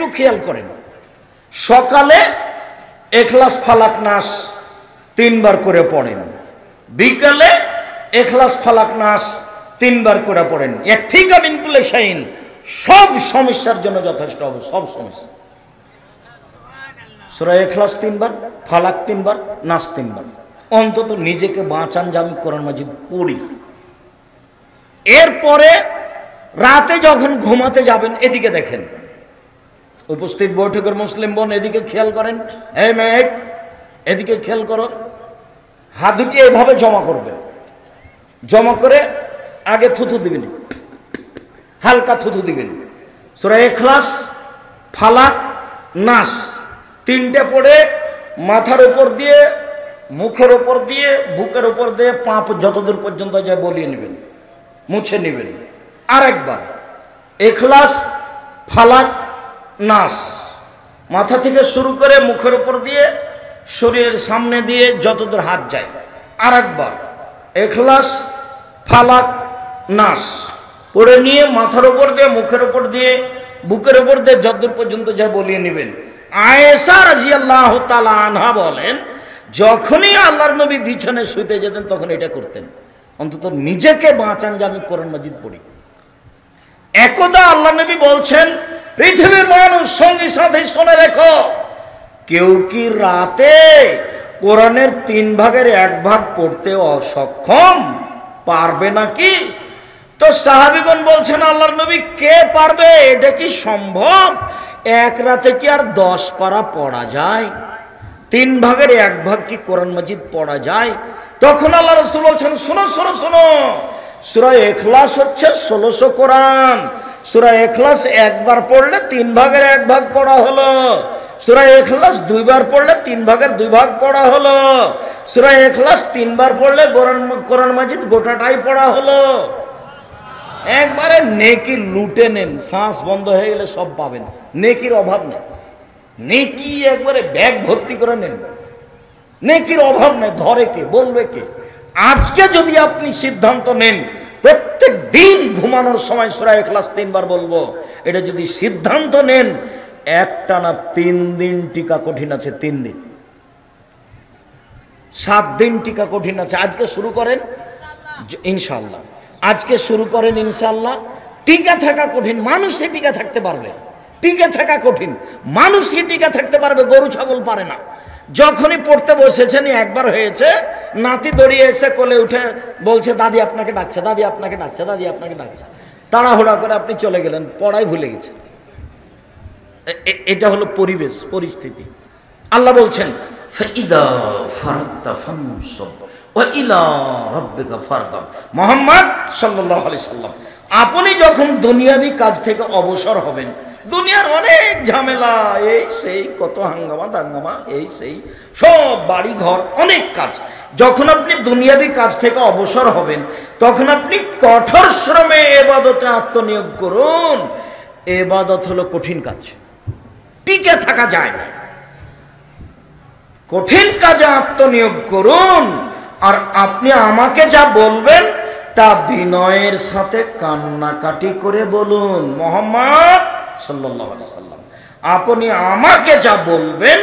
একটু খেয়াল করেন, সকালে ইখলাস ফালাক নাস 3 বার করে পড়েন, বিকালে ইখলাস ফালাক নাস 3 বার করে পড়েন। ইয়াকফিকা মিন কুল্লি শাইইন, সব সমস্যার জন্য যথেষ্ট হবে, সব সমস্যা। সূরা ইখলাস 3 বার, ফালাক 3 বার, নাস 3 বার, অন্তত নিজেকে বাঁচান যে আমি কোরআন মাজিদ পড়ি। এরপরে রাতে যখন ঘুমাতে যাবেন, এদিকে দেখেন, উপস্থিত বৈঠকের মুসলিম বোন এদিকে খেয়াল করেন, এই মেয়ে এদিকে খেয়াল করো, হাত দুটি এইভাবে জমা করবেন, জমা করে আগে থুথু দিবেন, হালকা থুথু দিবেন। সূরা ইখলাস, ফালাক, নাস 3টে পড়ে মাথার উপর দিয়ে, মুখের উপর দিয়ে, বুকের উপর দিয়ে, পা যতদূর পর্যন্ত যায় বলিয়ে নেবেন, মুছে নেবেন। আরেকবার ইখলাস, ফালাক, নাস মাথা থেকে শুরু করে মুখের উপর দিয়ে, শরীরের সামনে দিয়ে যতদূর হাত যায়। আরেকবার ইখলাস, ফালাক, নাস পড়ে নিয়ে মাথার উপর দিয়ে, মুখের উপর দিয়ে, বুকের উপর দিয়ে যতদূর পর্যন্ত যায় বলিয়ে নেবেন। আয়েশা রাদিয়াল্লাহু তাআলা আনহা বলেন, যখনই আল্লাহর নবী বিছানায় শুতে যেতেন তখন এটা করতেন, অন্তত নিজেকে বাঁচান যে আমি কোরআন মাজিদ পড়ি। একদা আল্লাহ নবী বলছেন, পৃথিবীর মানুষ সঙ্গী সাথী শুনে রেখো, কেউ কি রাতে কোরআনের 3 ভাগের 1 ভাগ পড়তে অসক্ষম পারবে নাকি? তো সাহাবীগণ বলছেন, আল্লাহর নবী কে পারবে, এটা কি সম্ভব? এক রাতে কি আর 10 পারা পড়া যায়? 3 ভাগের 1 ভাগ কি কোরআন মাজিদ পড়া যায়? তখন আল্লাহ রাসূল বলছেন, শোনো শোনো শোনো, সূরা ইখলাস হচ্ছে 1600 কোরআন। সূরা ইখলাস একবার পড়লে 3 ভাগের 1 ভাগ পড়া হলো, সূরা ইখলাস 2 বার পড়লে 3 ভাগের 2 ভাগ পড়া হলো, সূরা ইখলাস 3 বার পড়লে কোরআন মাজিদ গোটাটাই পড়া হলো। একবারে নেকি লুটে নেন, শ্বাস বন্ধ হয়ে গেলে সব পাবেন, নেকির অভাব নেই, নেকি একবারে ব্যাগ ভর্তি করে নেন, নেকির অভাব নেই। ধরে কে, বলবে কে? আজকে যদি আপনি সিদ্ধান্ত নেন প্রত্যেক দিন ঘুমানোর সময় সূরা ইখলাস 3 বার বলবো, এটা যদি সিদ্ধান্ত নেন, একটানা 3 দিন টিকা কঠিন আছে, 3 দিন, 7 দিন টিকা কঠিন আছে। আজকে শুরু করেন ইনশাআল্লাহ, আজকে শুরু করেন ইনশাআল্লাহ। টিকা থাকা কঠিন, মানুষে টিকা থাকতে পারবে, টিকে থাকা কঠিন, মানুষই টিকা থাকতে পারবে, গরু ছাগল পারে না। যখনই পড়তে বসেছেন, একবার হয়েছে, নাতি দড়িয়ে এসে কোলে উঠে বলছে, দাদি আপনাকে ডাকছে, দাদি আপনাকে ডাকছে, দাদি আপনাকে ডাকছে। তাড়াহুড়া করে আপনি চলে গেলেন, পড়াই ভুলে গেছেন। এটা হলো পরিবেশ, পরিস্থিতি। আল্লাহ বলছেন, ফাইদা ফারাগতা ফানসব ওয়া ইলা রাব্বিকা ফারগাব। মুহাম্মদ সাল্লাল্লাহু আলাইহি সাল্লাম, আপনি যখন দুনিয়াবি কাজ থেকে অবসর হবেন, দুনিয়ার অনেক ঝামেলা, এই সেই কত হাঙ্গামা দাঙ্গামা, এই সেই সব বাড়ি ঘর অনেক কাজ, যখন আপনি দুনিয়াবি কাজ থেকে অবসর হবেন, তখন আপনি কঠোর শ্রমে ইবাদতে আত্মনিয়োগ করুন। ইবাদত হলো কঠিন কাজ, টিকে থাকা যায় না। কঠিন কাজে আত্মনিয়োগ করুন, আর আপনি আমাকে যা বলবেন তা বিনয়ের সাথে কান্নাকাটি করে বলুন। মুহাম্মদ সাল্লাল্লাহু আলাইহি সাল্লাম, আপনি আমাকে যা বলবেন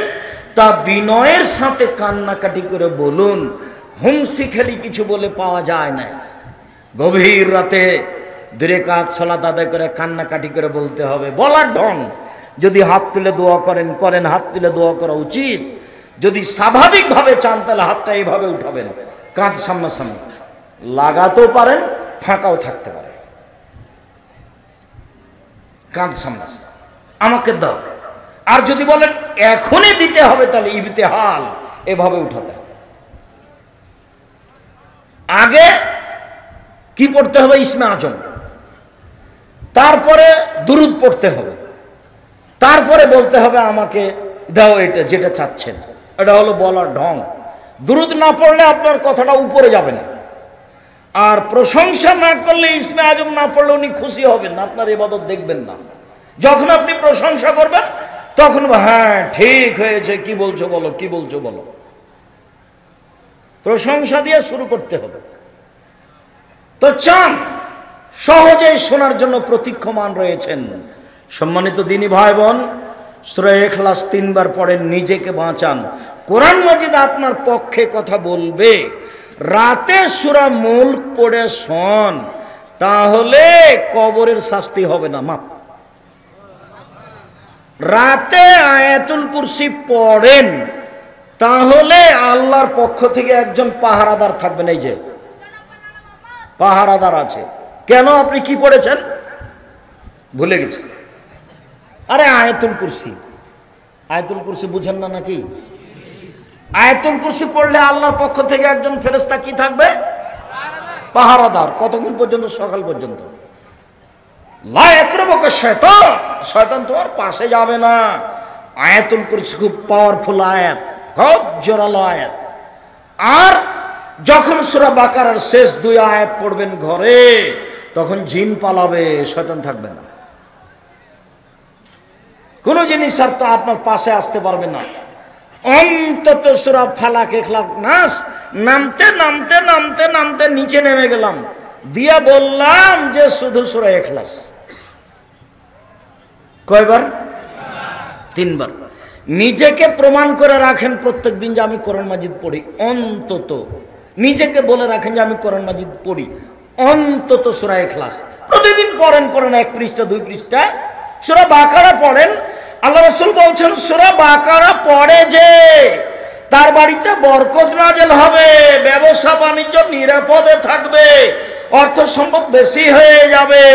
তা বিনয়ের সাথে কান্নাকাটি করে বলুন। হুমসি খেলি কিছু বলে পাওয়া যায় না। গভীর রাতে 2 রাকাত সালাত আদায় করে কান্নাকাটি করে বলতে হবে, বলার ঢং। যদি হাত তুলে দোয়া করেন, করেন, হাত তুলে দোয়া করা উচিত। যদি স্বাভাবিকভাবে চান তাহলে হাতটা এইভাবে উঠাবেন, কাঁধ সামনাসামনি, লাগাতেও পারেন, ফাঁকাও থাকতে পারে, কাঁধ সামনাসামনি, আমাকে দাও। আর যদি বলেন এখনই দিতে হবে, তাহলে ইবতিহাল, এভাবে উঠাতে হবে। আগে কি পড়তে হবে? ইসমে আজম, তারপরে দুরুদ পড়তে হবে, তারপরে বলতে হবে আমাকে দাও এটা যেটা চাচ্ছেন। এটা হলো বলার ঢং। দুরুদ না পড়লে আপনার কথাটা উপরে যাবে না, আর প্রশংসা না করলে, ইসমে আজম না পড়লে উনি খুশি হবেন না, আপনার ইবাদত দেখবেন না। যখন আপনি প্রশংসা করবেন তখন হ্যাঁ ঠিক হয়েছে, কি বলছো বলো, কি বলছো বলো। প্রশংসা দিয়ে শুরু করতে হবে। তো চান সহজেই শোনার জন্য প্রতীক্ষমান রয়েছেন। সম্মানিত দিনী ভাই বোন, সূরা ইখলাস 3 বার পড়েন, নিজেকে বাঁচান। কোরআন মাজিদ আপনার পক্ষে কথা বলবে। রাতে সূরা মুলক পড়ে শোন, তাহলে কবরের শাস্তি হবে না, মাপ। রাতে আয়াতুল কুরসি পড়েন, তাহলে আল্লাহর পক্ষ থেকে একজন পাহারাদার থাকবেন। এই যে পাহারাদার আছে। কেন? আপনি কি পড়েছেন ভুলে গেছেন? আরে আয়াতুল কুরসি, আয়াতুল কুরসি বুঝেন না নাকি? আয়াতুল কুরসি পড়লে আল্লাহর পক্ষ থেকে একজন ফেরেশতা কি থাকবে? পাহারাদার। কতক্ষণ পর্যন্ত? সকাল পর্যন্ত। লা ইয়াকরুবুকা শয়তান, শয়তান তোমার পাশে যাবে না। আয়াতুল কুরসি খুব পাওয়ারফুল আয়াত, খুব জোরালো আয়াত। আর যখন সূরা বাকারার শেষ 2 আয়াত পড়বেন ঘরে, তখন জিন পালাবে, শয়তান থাকবে না। কোন জিনিস আর তো আপনার পাশে আসতে পারবে না। অন্তত সূরা ফালাক, ইখলাস, নাস নামতে নামতে নামতে নামতে নিচে নেমে গেলাম, দিয়া বললাম যে শুধু সূরা ইখলাস। কয়বার? 3 বার। নিজেকে প্রমাণ করে রাখেন প্রত্যেক দিন যে আমি কোরআন মাজিদ পড়ি। অন্তত নিজেকে বলে রাখেন যে আমি কোরআন মাজিদ পড়ি, অন্তত সূরা ইখলাস প্রতিদিন পড়েন। করেন 1 পৃষ্ঠা 2 পৃষ্ঠা। সূরা বাকারা পড়েন। আল্লাহ রাসূল বলছেন সূরা বাকারা পড়ে যে তার বাড়িতে বরকত নাযিল হবে, ব্যবসা বাণিজ্য নিরাপদে থাকবে, অর্থ সম্পদ বেশি হয়ে যাবে।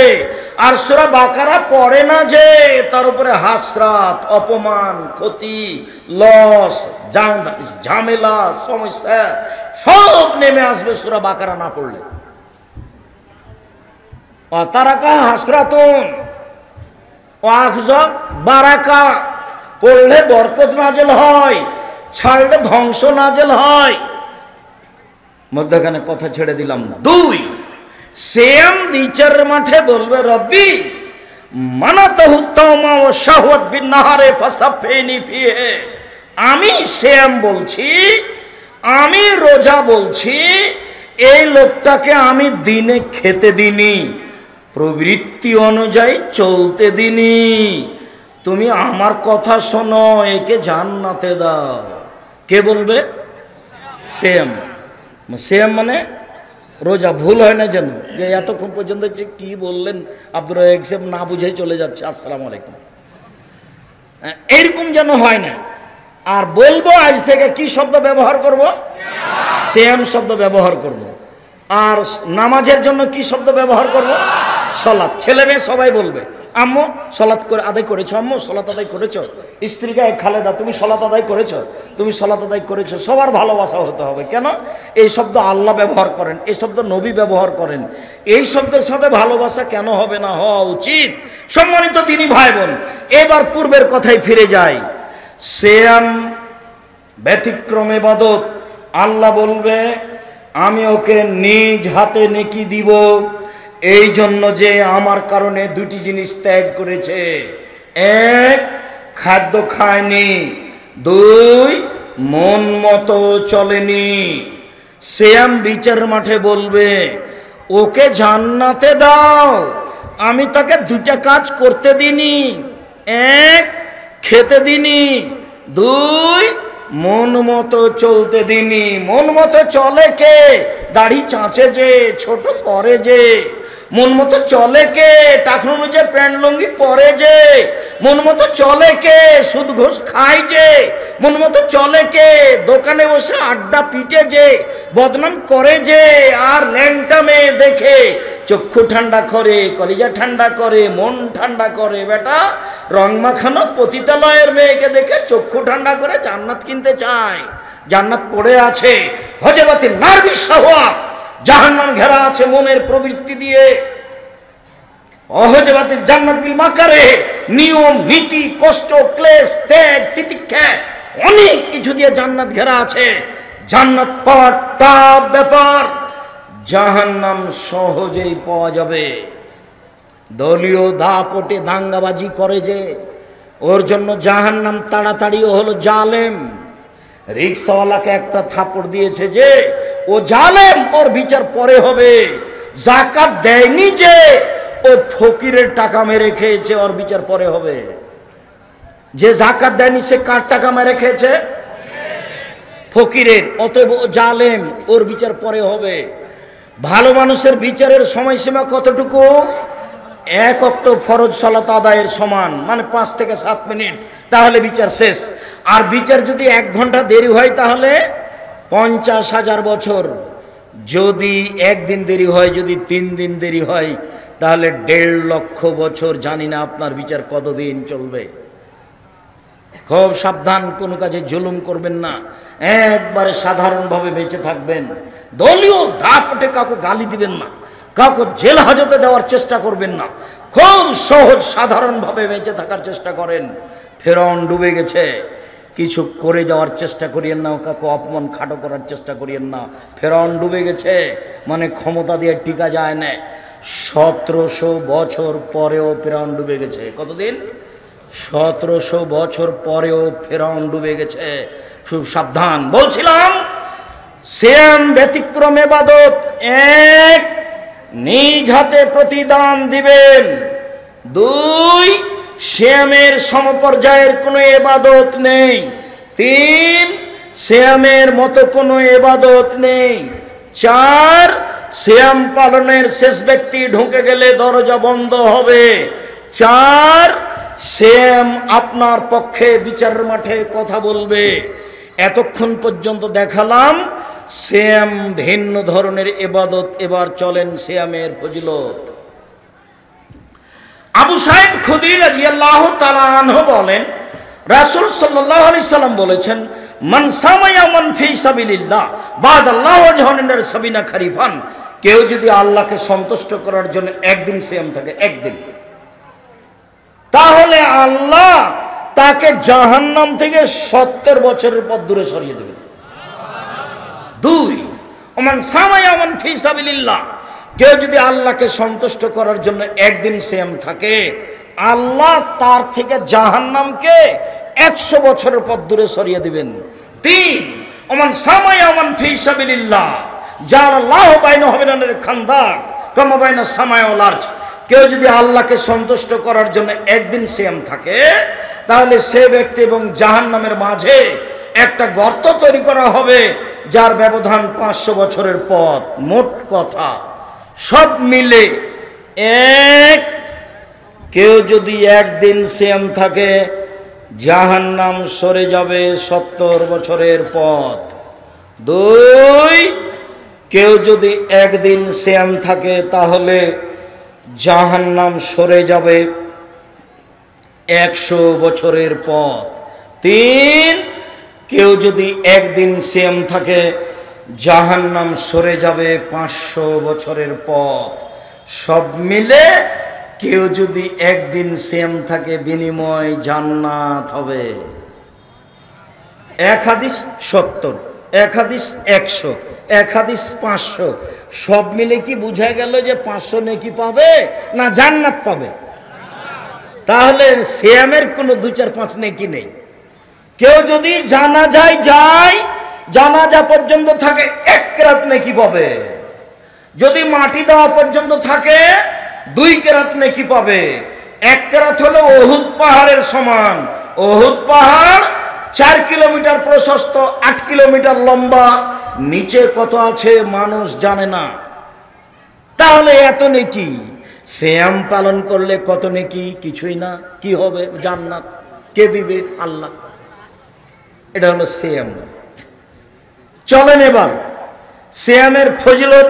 আর সূরা বাকারা পড়ে না যে তার উপরে হাসরাত, অপমান, ক্ষতি, লস, ঝামেলা, সমস্যা সব নেমে আসবে সূরা বাকারা না পড়লে। অতারাকা হাসরাতুন ওয়াখযক বারাকা, পড়লে বরকত নাযিল হয়, ছাড়লে ধ্বংস নাযিল হয়। মধ্যখানে কথা ছেড়ে দিলাম। 2, সিয়াম বিচারের মাঠে বলবে রব্বি মানাতাহু তাওমা ওয়া শাহওয়াত বিন নাহারে ফাসাফিনি ফিহি। আমি সিয়াম বলছি, আমি রোজা বলছি, এই লোকটাকে আমি দিনে খেতে দিনি, প্রবৃত্তি অনুযায়ী চলতে দিনি। তুমি আমার কথা শোনো, একে জান্নাতে দাও। কে বলবে? সিয়াম। সিয়াম মানে রোজা। ভুল হয় না যেন, যে এতক্ষণ পর্যন্ত হচ্ছে কি বললেন আব্দুর রাজ্জাক সাহেব, না বুঝেই চলে যাচ্ছে আসসালামু আলাইকুম, এরকম যেন হয় না। আর বলবো আজ থেকে কি শব্দ ব্যবহার করব? সিয়াম শব্দ ব্যবহার করব। আর নামাজের জন্য কি শব্দ ব্যবহার করব? সালাত। ছেলে মেয়ে সবাই বলবে আম্মু সালাত করে আদায় করেছো, আম্মু সালাত আদায় করেছো। স্ত্রীকে খালেদা তুমি সালাত আদায় করেছো, তুমি সালাত আদায় করেছো। সবার ভালোবাসা হতে হবে। কেন? এই শব্দ আল্লাহ ব্যবহার করেন, এই শব্দ নবী ব্যবহার করেন। এই শব্দের সাথে ভালোবাসা কেন হবে না? হওয়া উচিত। সম্মানিত দিনী ভাই বোন, এবার পূর্বের কথায় ফিরে যাই। সিয়াম ব্যতিক্রম ইবাদত। আল্লাহ বলবে আমি ওকে নিজ হাতে নেকি দিব, এই জন্য যে আমার কারণে 2টি জিনিস ত্যাগ করেছে। 1, খাদ্য খায়নি, 2, মন মতো চলেনি। সিয়াম বিচার মাঠে বলবে ওকে জান্নাতে দাও, আমি তাকে 2টা কাজ করতে দিনি। 1, খেতে দিনি, 2, মন মতো চলতে দিনি। মন মতো চলে কে? দাড়ি চাঁচে যে, ছোট করে যে। মন মতো চলে কে? টাকা অনুযায়ী প্যান্ট লুঙ্গি পরে যে। মন মতো চলে কে? সুদ ঘুষ খায় যে। মন মতো চলে কে? দোকানে বসে আড্ডা পিটে যে, বদনাম করে যে। আর ল্যাংটা মেয়ে দেখে চক্ষু ঠান্ডা করে, কলিজা ঠান্ডা করে, মন ঠান্ডা করে। বেটা রং মাখানো পতিতালয়ের মেয়েকে দেখে চক্ষু ঠান্ডা করে জান্নাত কিনতে চায়। জান্নাত পড়ে আছে হজবাতি নারবি শাহওয়াত, জাহান্নাম ঘেরা আছে মনের প্রবৃত্তি দিয়ে। অহজবাতির জান্নাত বিল মাকারে, নিয়ম নীতি, কষ্ট, ক্লেশ, ত্যাগ, তিতিক্ষা, অনেক কিছু দিয়ে জান্নাত ঘেরা আছে। জান্নাত পাওয়ার টাফ ব্যাপার, জাহান্নাম সহজেই পাওয়া যাবে। দলীয় দাপটে দাঙ্গাবাজি করে যে, ওর জন্য জাহান্নাম তাড়াতাড়িও হলো জালেম। রিক্সাওয়ালাকে একটা থাপড় দিয়েছে যে, ও জালেম, ওর বিচার পরে হবে। যাকাত দেয়নি যে, ও ফকিরের টাকা মেরে খেয়েছে, ওর বিচার পরে হবে। যে জাকাত দেয়নি সে কার টাকা মেরে খেয়েছে? ফকিরের। অতএব জালেম, ওর বিচার পরে হবে। ভালো মানুষের বিচারের সময়সীমা কতটুকু? 1 ওয়াক্ত ফরজ সালাত আদায়ের সমান, মানে 5 থেকে 7 মিনিট, তাহলে বিচার শেষ। আর বিচার যদি 1 ঘন্টা দেরি হয় তাহলে 50,000 বছর। যদি 1 দিন দেরি হয়, যদি 3 দিন দেরি হয়, তাহলে 1.5 লক্ষ বছর। জানি না আপনার বিচার কতদিন চলবে। খুব সাবধান, কোনো কাজে জুলুম করবেন না, একবারে সাধারণভাবে বেঁচে থাকবেন। দলীয় দাপটে কাউকে গালি দিবেন না, কাউকে জেল হাজতে দেওয়ার চেষ্টা করবেন না। খুব সহজ সাধারণভাবে বেঁচে থাকার চেষ্টা করেন। ফেরাউন ডুবে গেছে, কিছু করে যাওয়ার চেষ্টা করিয়েন না, কাউকে অপমান খাটো করার চেষ্টা করিয়েন না। ফেরাউন ডুবে গেছে, মানে ক্ষমতা দিয়ে টিকা যায় না। 1700 বছর পরেও ফেরাউন ডুবে গেছে। কতদিন? 1700 বছর পরেও ফেরাউন ডুবে গেছে। খুব সাবধান। বলছিলাম সিয়াম ব্যতিক্রম ইবাদত। 1, নিজ হাতে প্রতিদান দিবেন। 2, সিয়ামের সমপর্যায়ের কোনো ইবাদত নেই। 3, সিয়ামের মতো কোনো ইবাদত নেই। 4, সিয়াম পালনের শেষ ব্যক্তি ঢুকে গেলে দরজা বন্ধ হবে। 4, সিয়াম আপনার পক্ষে বিচারের মাঠে কথা বলবে। এতক্ষণ পর্যন্ত দেখালাম সিয়াম ভিন্ন ধরনের ইবাদত। এবার চলেন সিয়ামের ফজিলত। আবু সাঈদ খুদরি রাদিয়াল্লাহু তাআলা আনহু বলেন, রাসূল সাল্লাল্লাহু আলাইহি সাল্লাম বলেছেন, মান সামা ইয়াওমান ফি সাবিলিল্লাহ বাদাল্লাহু ওয়াজহানিনার সাবিনা খারিফান। কেউ যদি আল্লাহকে সন্তুষ্ট করার জন্য একদিন সিয়াম থাকে, একদিন, তাহলে আল্লাহ তাকে জাহান্নাম থেকে 70 বছরের পথ দূরে সরিয়ে দেবেন। 2, ওমান সামা ইয়াওমান ফি সাবিলিল্লাহ। কেউ যদি আল্লাহকে সন্তুষ্ট করার জন্য একদিন সিয়াম থাকে, আল্লাহ তার থেকে জাহান্নামকে 100 বছরের পথ দূরে সরিয়ে দিবেন। 3, ওমান সামা ইয়াওমান ফি সাবিলিল্লাহ জাআলাল্লাহু বাইনাহু ওয়াবাইনাল খান্দাক কামা বাইনাস সামাই ওয়াল আরজ। কেউ যদি আল্লাহকে সন্তুষ্ট করার জন্য একদিন সিয়াম থাকে, তাহলে সে ব্যক্তি এবং জাহান্নামের মাঝে একটা গর্ত তৈরি করা হবে, যার ব্যবধান 500 বছরের পথ। মোট কথা সব মিলে 1, কেউ যদি একদিন সিয়াম থাকে, জাহান্নাম সরে যাবে 70 বছরের পথ। 2, কেউ যদি একদিন সিয়াম থাকে, তাহলে জাহান্নাম সরে যাবে 100 বছরের পথ। 3, কেউ যদি একদিন সিয়াম থাকে, জাহান্নাম সরে যাবে 500 বছরের পথ। সব মিলে কেউ যদি একদিন সিয়াম থাকে, বিনিময় জান্নাত হবে। 1 হাদিস 70, 1 হাদিস 100, 1 হাদিস 500। সব মিলে কি বুঝা গেল যে 500 নেকি পাবে না জান্নাত পাবে? তাহলে সিয়ামের কোনো 2, 4, 5 নেকি নেই। কেউ যদি জানাজায় যায়, জানাজা পর্যন্ত থাকে, 1 কেরাত নেকি পাবে। যদি মাটি দেওয়া পর্যন্ত থাকে, 2 কেরাত নেকি পাবে। 1 কেরাত হলো উহুদ পাহাড়ের সমান। উহুদ পাহাড় 4 কিলোমিটার প্রশস্ত, 8 কিলোমিটার লম্বা। নিচে কত আছে মানুষ জানে না। তাহলে এত নেকি, সিয়াম পালন করলে কত নেকি? কিছুই না। কি হবে? জান্নাত। কে দিবে? আল্লাহ। এটা হলো সিয়াম। চলেন এবার সিয়ামের ফজিলত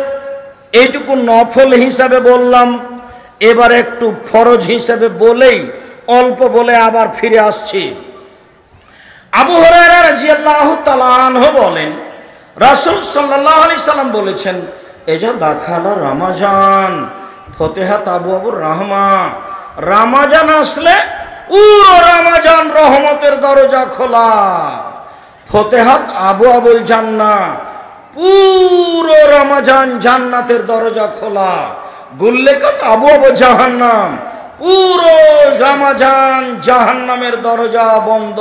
এইটুকু নফল হিসাবে বললাম, এবার একটু ফরজ হিসাবে বলেই অল্প বলে আবার ফিরে আসছি। আবু হুরায়রা রাদিয়াল্লাহু তাআলা আনহু বলেন, রাসূল সাল্লাল্লাহু আলাইহি সাল্লাম বলেছেন, এজা দাখালা রমাজান ফতিহাত আবওয়াবুর রাহমা। রমাজান আসলে পুরো রমাজান রহমতের দরজা খোলা। ফতিহাত আবওয়াবুল জান্নাহ, পুরো রমাজান জান্নাতের দরজা খোলা। গুল্লিকাত আবওয়াবু জাহান্নাম, পুরো রমাজান জাহান্নামের দরজা বন্ধ।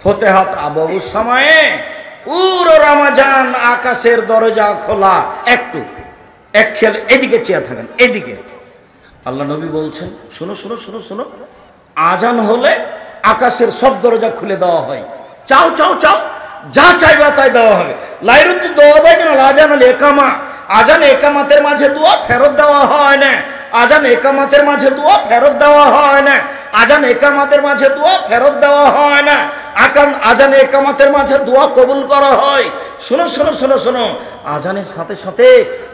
ফতিহাত আবওয়াবুস সামায়ে, পুরো রমাজান আকাশের দরজা খোলা। একটু এক খেয়াল, এদিকে চেয়ে থাকেন, এদিকে। আল্লাহ নবী বলছেন, শোনো শোনো শোনো শোনো, আজান হলে আকাশের সব দরজা খুলে দেওয়া হয়। চাও চাও চাও, যা চাইবা তাই দেওয়া হবে। লাইরুতু দোয়া বাই না আজান আল একামা, আজান একামাতের মাঝে দোয়া ফেরত দেওয়া হয় না। আজান একামাতের মাঝে দোয়া ফেরত দেওয়া হয় না। আজান একামাতের মাঝে দোয়া ফেরত দেওয়া হয় না। আজান একামাতের মাঝে দোয়া কবুল করা হয়। শোনো শোনো শোনো শোনো, আজানের সাথে সাথে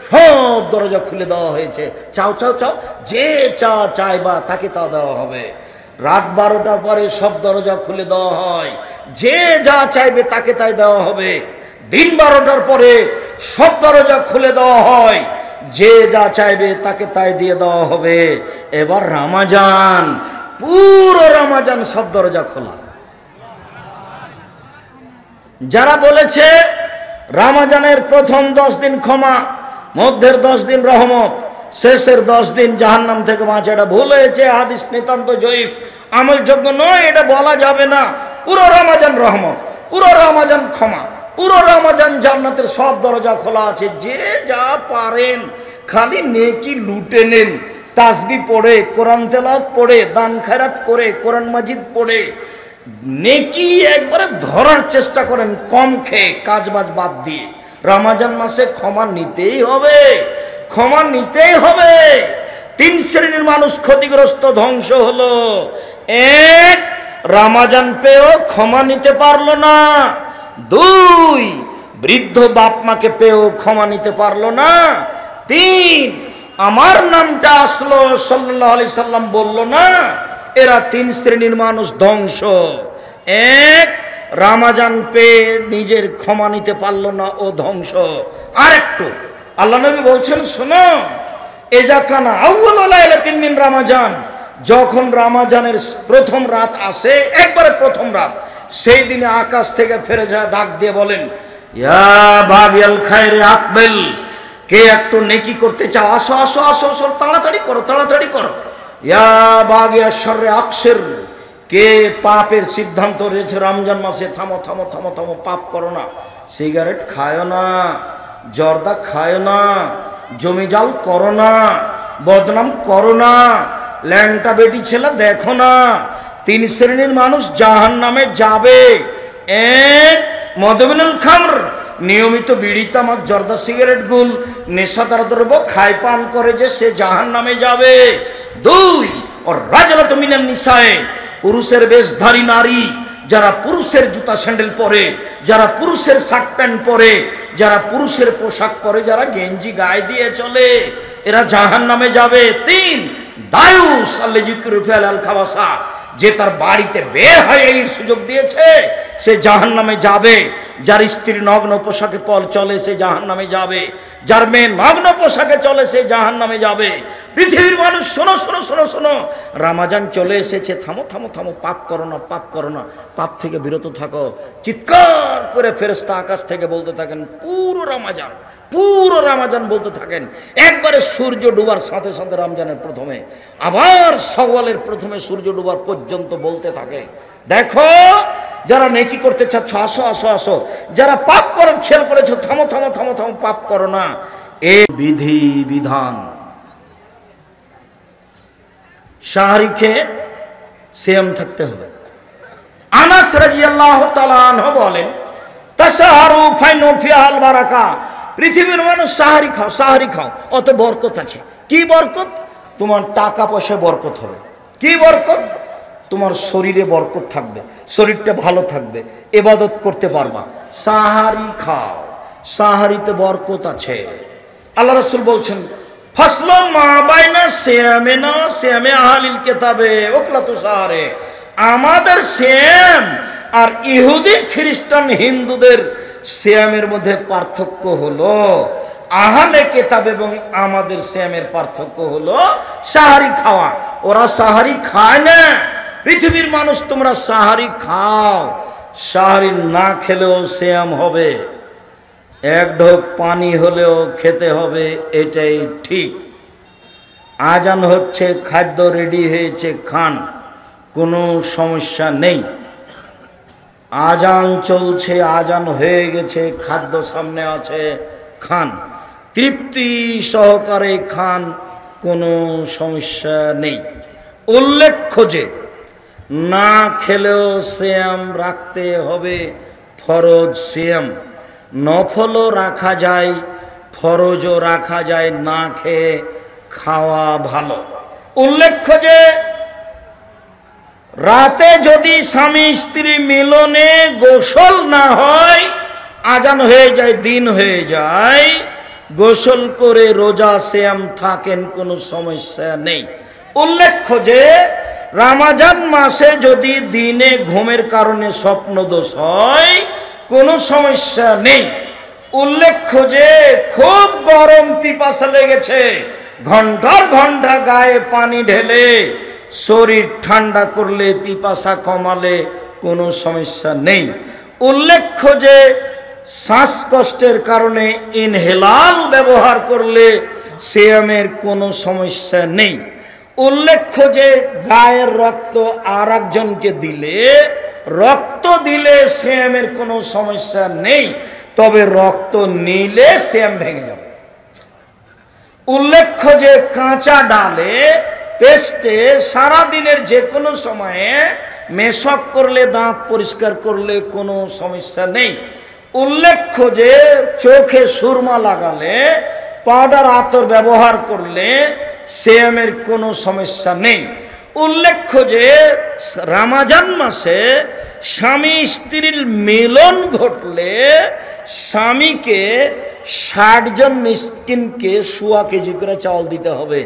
সব দরজা খুলে দেওয়া হয়েছে। চাও চাও চাও, যে চা চাইবা তাকে তা দেওয়া হবে। রাত 12টার পরে সব দরজা খুলে দেওয়া হয়, যে যা চাইবে তাকে তাই দেওয়া হবে। দিন 12টার পরে সব দরজা খুলে দেওয়া হয়, যে যা চাইবে তাকে তাই দিয়ে দেওয়া হবে। এবার রমজান, পুরো রমজান সব দরজা খোলা। যারা বলেছে রমজানের প্রথম 10 দিন ক্ষমা, মধ্যের 10 দিন রহমত, শেষের 10 দিন জাহান্নাম থেকে বাঁচা, এটা ভুল হয়েছে। হাদিস নিতান্ত জয়ীফ, আমলযোগ্য নয়, এটা বলা যাবে না। পুরো রমজান রহমত, পুরো রমজান ক্ষমা, পুরো রমজান জান্নাতের সব দরজা খোলা আছে। যে যা পারেন খালি নেকি লুটে নেন। তাসবি পড়ে, কোরআন তেলাওয়াত পড়ে, দান খয়রাত করে, কোরআন মাজিদ পড়ে নেকি একবারে ধরার চেষ্টা করেন, কম খেয়ে কাজবাজ বাদ দিয়ে। রমজান মাসে ক্ষমা নিতেই হবে, ক্ষমা নিতেই হবে। 3 শ্রেণীর মানুষ ক্ষতিগ্রস্ত, ধ্বংস হলো। 1, রমজান পেয়েও ক্ষমা নিতে পারলো না। 2, বৃদ্ধ বাপ মাকে পেয়েও ক্ষমা নিতে পারলো না। 3, আমার নামটা আসলো সাল্লাল্লাহু আলাইহি সাল্লাম বললো না। এরা 3 শ্রেণীর মানুষ ধ্বংস। 1, রমজান পেয়ে নিজের ক্ষমা নিতে পারলো না, ও ধ্বংস। আর একটু আল্লাহ নবী বলছেন, শোনো, এজা কানা আউয়ালু লাইলাতিন মিন রমজান, যখন রমজানের প্রথম রাত আসে, একবারে প্রথম রাত, সেই দিনে আকাশ থেকে ফেরেশতা ডাক দিয়ে বলেন, ইয়া বাগিয়াল খায়রে আকবিল, কে একটু নেকি করতে চাও, আসো আসো আসো আসো, তাড়াতাড়ি করো তাড়াতাড়ি করো। ইয়া বাগিয়া শররে আকসির, কে পাপের সিদ্ধান্ত রয়েছে রমজান মাসে, থামো থামো থামো থামো, পাপ করো না। সিগারেট খায়ো না, জর্দা খায়ো না, জমিজাল করো না, বদনাম করো না, ল্যাংটা বেটি ছেলে দেখো না। 3 শ্রেণীর মানুষ জাহান্নামে যাবে। 1, মদমিনুল খামর, নিয়মিত বিড়ি তামাক জর্দা সিগারেট গুল নেশাদার দ্রব্য খায় পান করে, যে সে জাহান্নামে যাবে। 2, ও রাজলাতু মিনান নিসায়ে, পুরুষের বেশধারী নারী, যারা পুরুষের জুতা স্যান্ডেল পরে, যারা পুরুষের শার্ট প্যান্ট পরে, যারা পুরুষের পোশাক পরে, যারা গেঞ্জি গায়ে দিয়ে চলে, এরা জাহান্নামে যাবে। 3, দায়ুস আল্লাযী কুরফিয়াল আল খাবাসা, যে তার বাড়িতে বের হয়ে এই সুযোগ দিয়েছে, সে জাহান্নামে যাবে। যার স্ত্রী নগ্ন পোশাকে চলে, সে জাহান্নামে যাবে। যার মেয়ে নগ্ন পোশাকে চলে, সে জাহান্নামে যাবে। পৃথিবীর মানুষ শোনো শোনো শোনো শোনো, রমজান চলে এসেছে, থামো থামো থামো, পাপ করো না, পাপ করো না, পাপ থেকে বিরত থাকো। চিৎকার করে ফেরেশতা আকাশ থেকে বলতে থাকেন, পুরো রমজান, পুরো রমজান বলতে থাকেন। একবারে সূর্য ডুবার সাথে সাথে রমজানের প্রথমে, আবার শাওয়ালের প্রথমে সূর্য ডুবার পর্যন্ত বলতে থাকে, দেখো যারা নেকি করতে চাচ্ছ আসো আসো আসো, যারা পাপ করার খেয়াল করেছো থামো থামো থামো থামো, পাপ করো না। এ বিধি বিধান। শাহরি খেয়ে সিয়াম থাকতে হবে। আনাস রাদিয়াল্লাহু তাআলা আনহু বলেন, তাসাহারু ফাইনু ফিহাল বারাকা, পৃথিবীর মানুষ সাহারি খাও, সাহারি খাও, অত বরকত আছে। কি বরকত? তোমার টাকা পয়সায় বরকত হবে। কি বরকত? তোমার শরীরে বরকত থাকবে, শরীরটা ভালো থাকবে, ইবাদত করতে পারবা। সাহারি খাও, সাহারিতে বরকত আছে। আল্লাহ রাসূল বলছেন, ফাসলুন মা বাইনা সিয়ামিনা সিয়ামি আহলিল কিতাবে ওয়াকলাতু সাহারে, আমাদের সিয়াম আর ইহুদি খ্রিস্টান হিন্দুদের সিয়ামের মধ্যে পার্থক্য হলো, আহলে কিতাব এবং আমাদের সিয়ামের পার্থক্য হলো সাহারি খাওয়া। ওরা সাহারি খায় না। পৃথিবীর মানুষ তোমরা সাহারি খাও, সাহারি না খেলেও সিয়াম হবে, 1 ঢোক পানি হলেও খেতে হবে, এটাই ঠিক। আজান হচ্ছে, খাদ্য রেডি হয়েছে, খান, কোনো সমস্যা নেই। আজান চলছে, আজান হয়ে গেছে, খাদ্য সামনে আছে, খান, তৃপ্তি সহকারে খান, কোনো সমস্যা নেই। উল্লেখ্য যে না খেলেও সিয়াম রাখতে হবে, ফরজ সিয়াম। নফলও রাখা যায়, ফরজও রাখা যায়, না খেয়ে খাওয়া ভালো। উল্লেখ্য যে রাতে যদি স্বামী স্ত্রী মিলনে গোসল না হয়, আজান হয়ে যায়, দিন হয়ে যায়, গোসল করে রোজা সিয়াম থাকেন, কোনো সমস্যা নেই। উল্লেখ্য যে রমজান মাসে যদি দিনে ঘুমের কারণে স্বপ্নদোষ হয়, কোনো সমস্যা নেই। উল্লেখ্য যে খুব গরম পিপাসা লেগেছে, ঘন্টার ঘন্টা গায়ে পানি ঢেলে শরীর ঠান্ডা করলে, পিপাসা কমালে কোনো সমস্যা নেই। উল্লেখ্য যে শ্বাসকষ্টের কারণে ইনহেলার ব্যবহার করলে সিয়ামের কোনো সমস্যা নেই। উল্লেখ্য যে গায়ের রক্ত আর একজনকে দিলে, রক্ত দিলে সিয়ামের কোনো সমস্যা নেই, তবে রক্ত নিলে সিয়াম ভেঙে যাবে। উল্লেখ্য যে কাঁচা ডালে, পেস্টে সারাদিনের যে কোনো সময়ে মেশক করলে, দাঁত পরিষ্কার করলে কোনো সমস্যা নেই। উল্লেখ্য যে চোখে সুরমা লাগালে, পাউডার আতর ব্যবহার করলে সিয়ামের কোনো সমস্যা নেই। উল্লেখ্য যে রমজান মাসে স্বামী স্ত্রীর মিলন ঘটলে স্বামীকে 60 জন মিসকিনকে 1.25 কেজি করে চাউল দিতে হবে।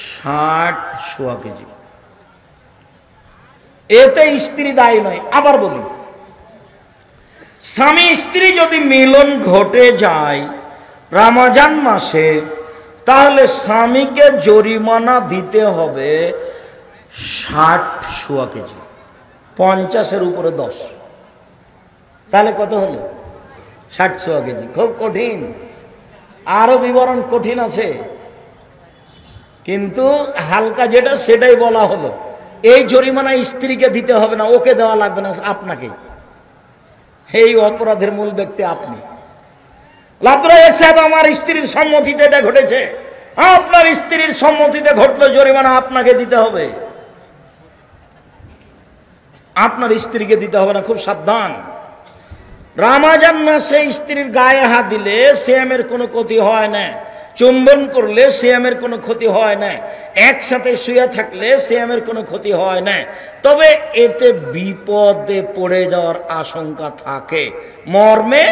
1.25 কেজি। এতে স্ত্রী দায়ী নয়। আবার বলি, স্বামী স্ত্রী যদি মিলন ঘটে যায় রমজান মাসে, তাহলে স্বামীকে জরিমানা দিতে হবে 60 কেজি, 50-এর উপরে 10, তাহলে কত হলো? 60 কেজি। খুব কঠিন, আরো বিবরণ কঠিন আছে, কিন্তু হালকা যেটা সেটাই বলা হলো। এই জরিমানা স্ত্রীকে দিতে হবে না, ওকে দেওয়া লাগবে না, আপনাকে। এই অপরাধের মূল ব্যক্তি আপনি। লাভদায়ক সাহেব, আমার স্ত্রীর সম্মতিতে এটা ঘটেছে। আপনার স্ত্রীর সম্মতিতে ঘটলো, জরিমানা আপনাকে দিতে হবে, আপনার স্ত্রীকে দিতে হবে না। খুব সাবধান। রমজান মাসে স্ত্রীর গায়ে হাত দিলে সিয়ামের কোনো ক্ষতি হয় না, চুম্বন করলে সিয়ামের কোনো ক্ষতি হয় না, একসাথে শুয়ে থাকলে সিয়ামের কোনো ক্ষতি হয় না, তবে এতে বিপদে পড়ে যাওয়ার আশঙ্কা থাকে, মর্মে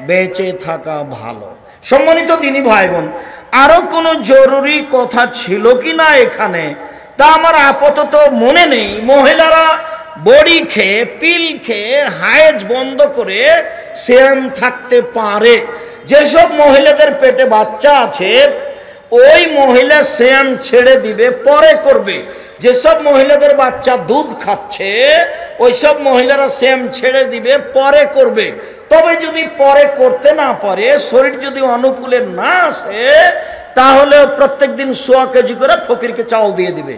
বেঁচে থাকা ভালো। সম্মানিত দিনী ভাই বোন, আরো কোনো জরুরি কথা ছিল কি না এখানে তা আমার আপাতত মনে নেই। মহিলারা বড়ি খেয়ে, পিল খেয়ে হায়েজ বন্ধ করে সিয়াম থাকতে পারে। যেসব মহিলাদের পেটে বাচ্চা আছে ওই মহিলা সিয়াম ছেড়ে দিবে, পরে করবে। যেসব মহিলাদের বাচ্চা দুধ খাচ্ছে ওইসব মহিলারা সিয়াম ছেড়ে দিবে, পরে করবে। তবে যদি পরে করতে না পারে, শরীর যদি অনুকূলে না আসে, তাহলে প্রত্যেক দিন 1.25 কেজি করে ফকিরকে চাউল দিয়ে দিবে।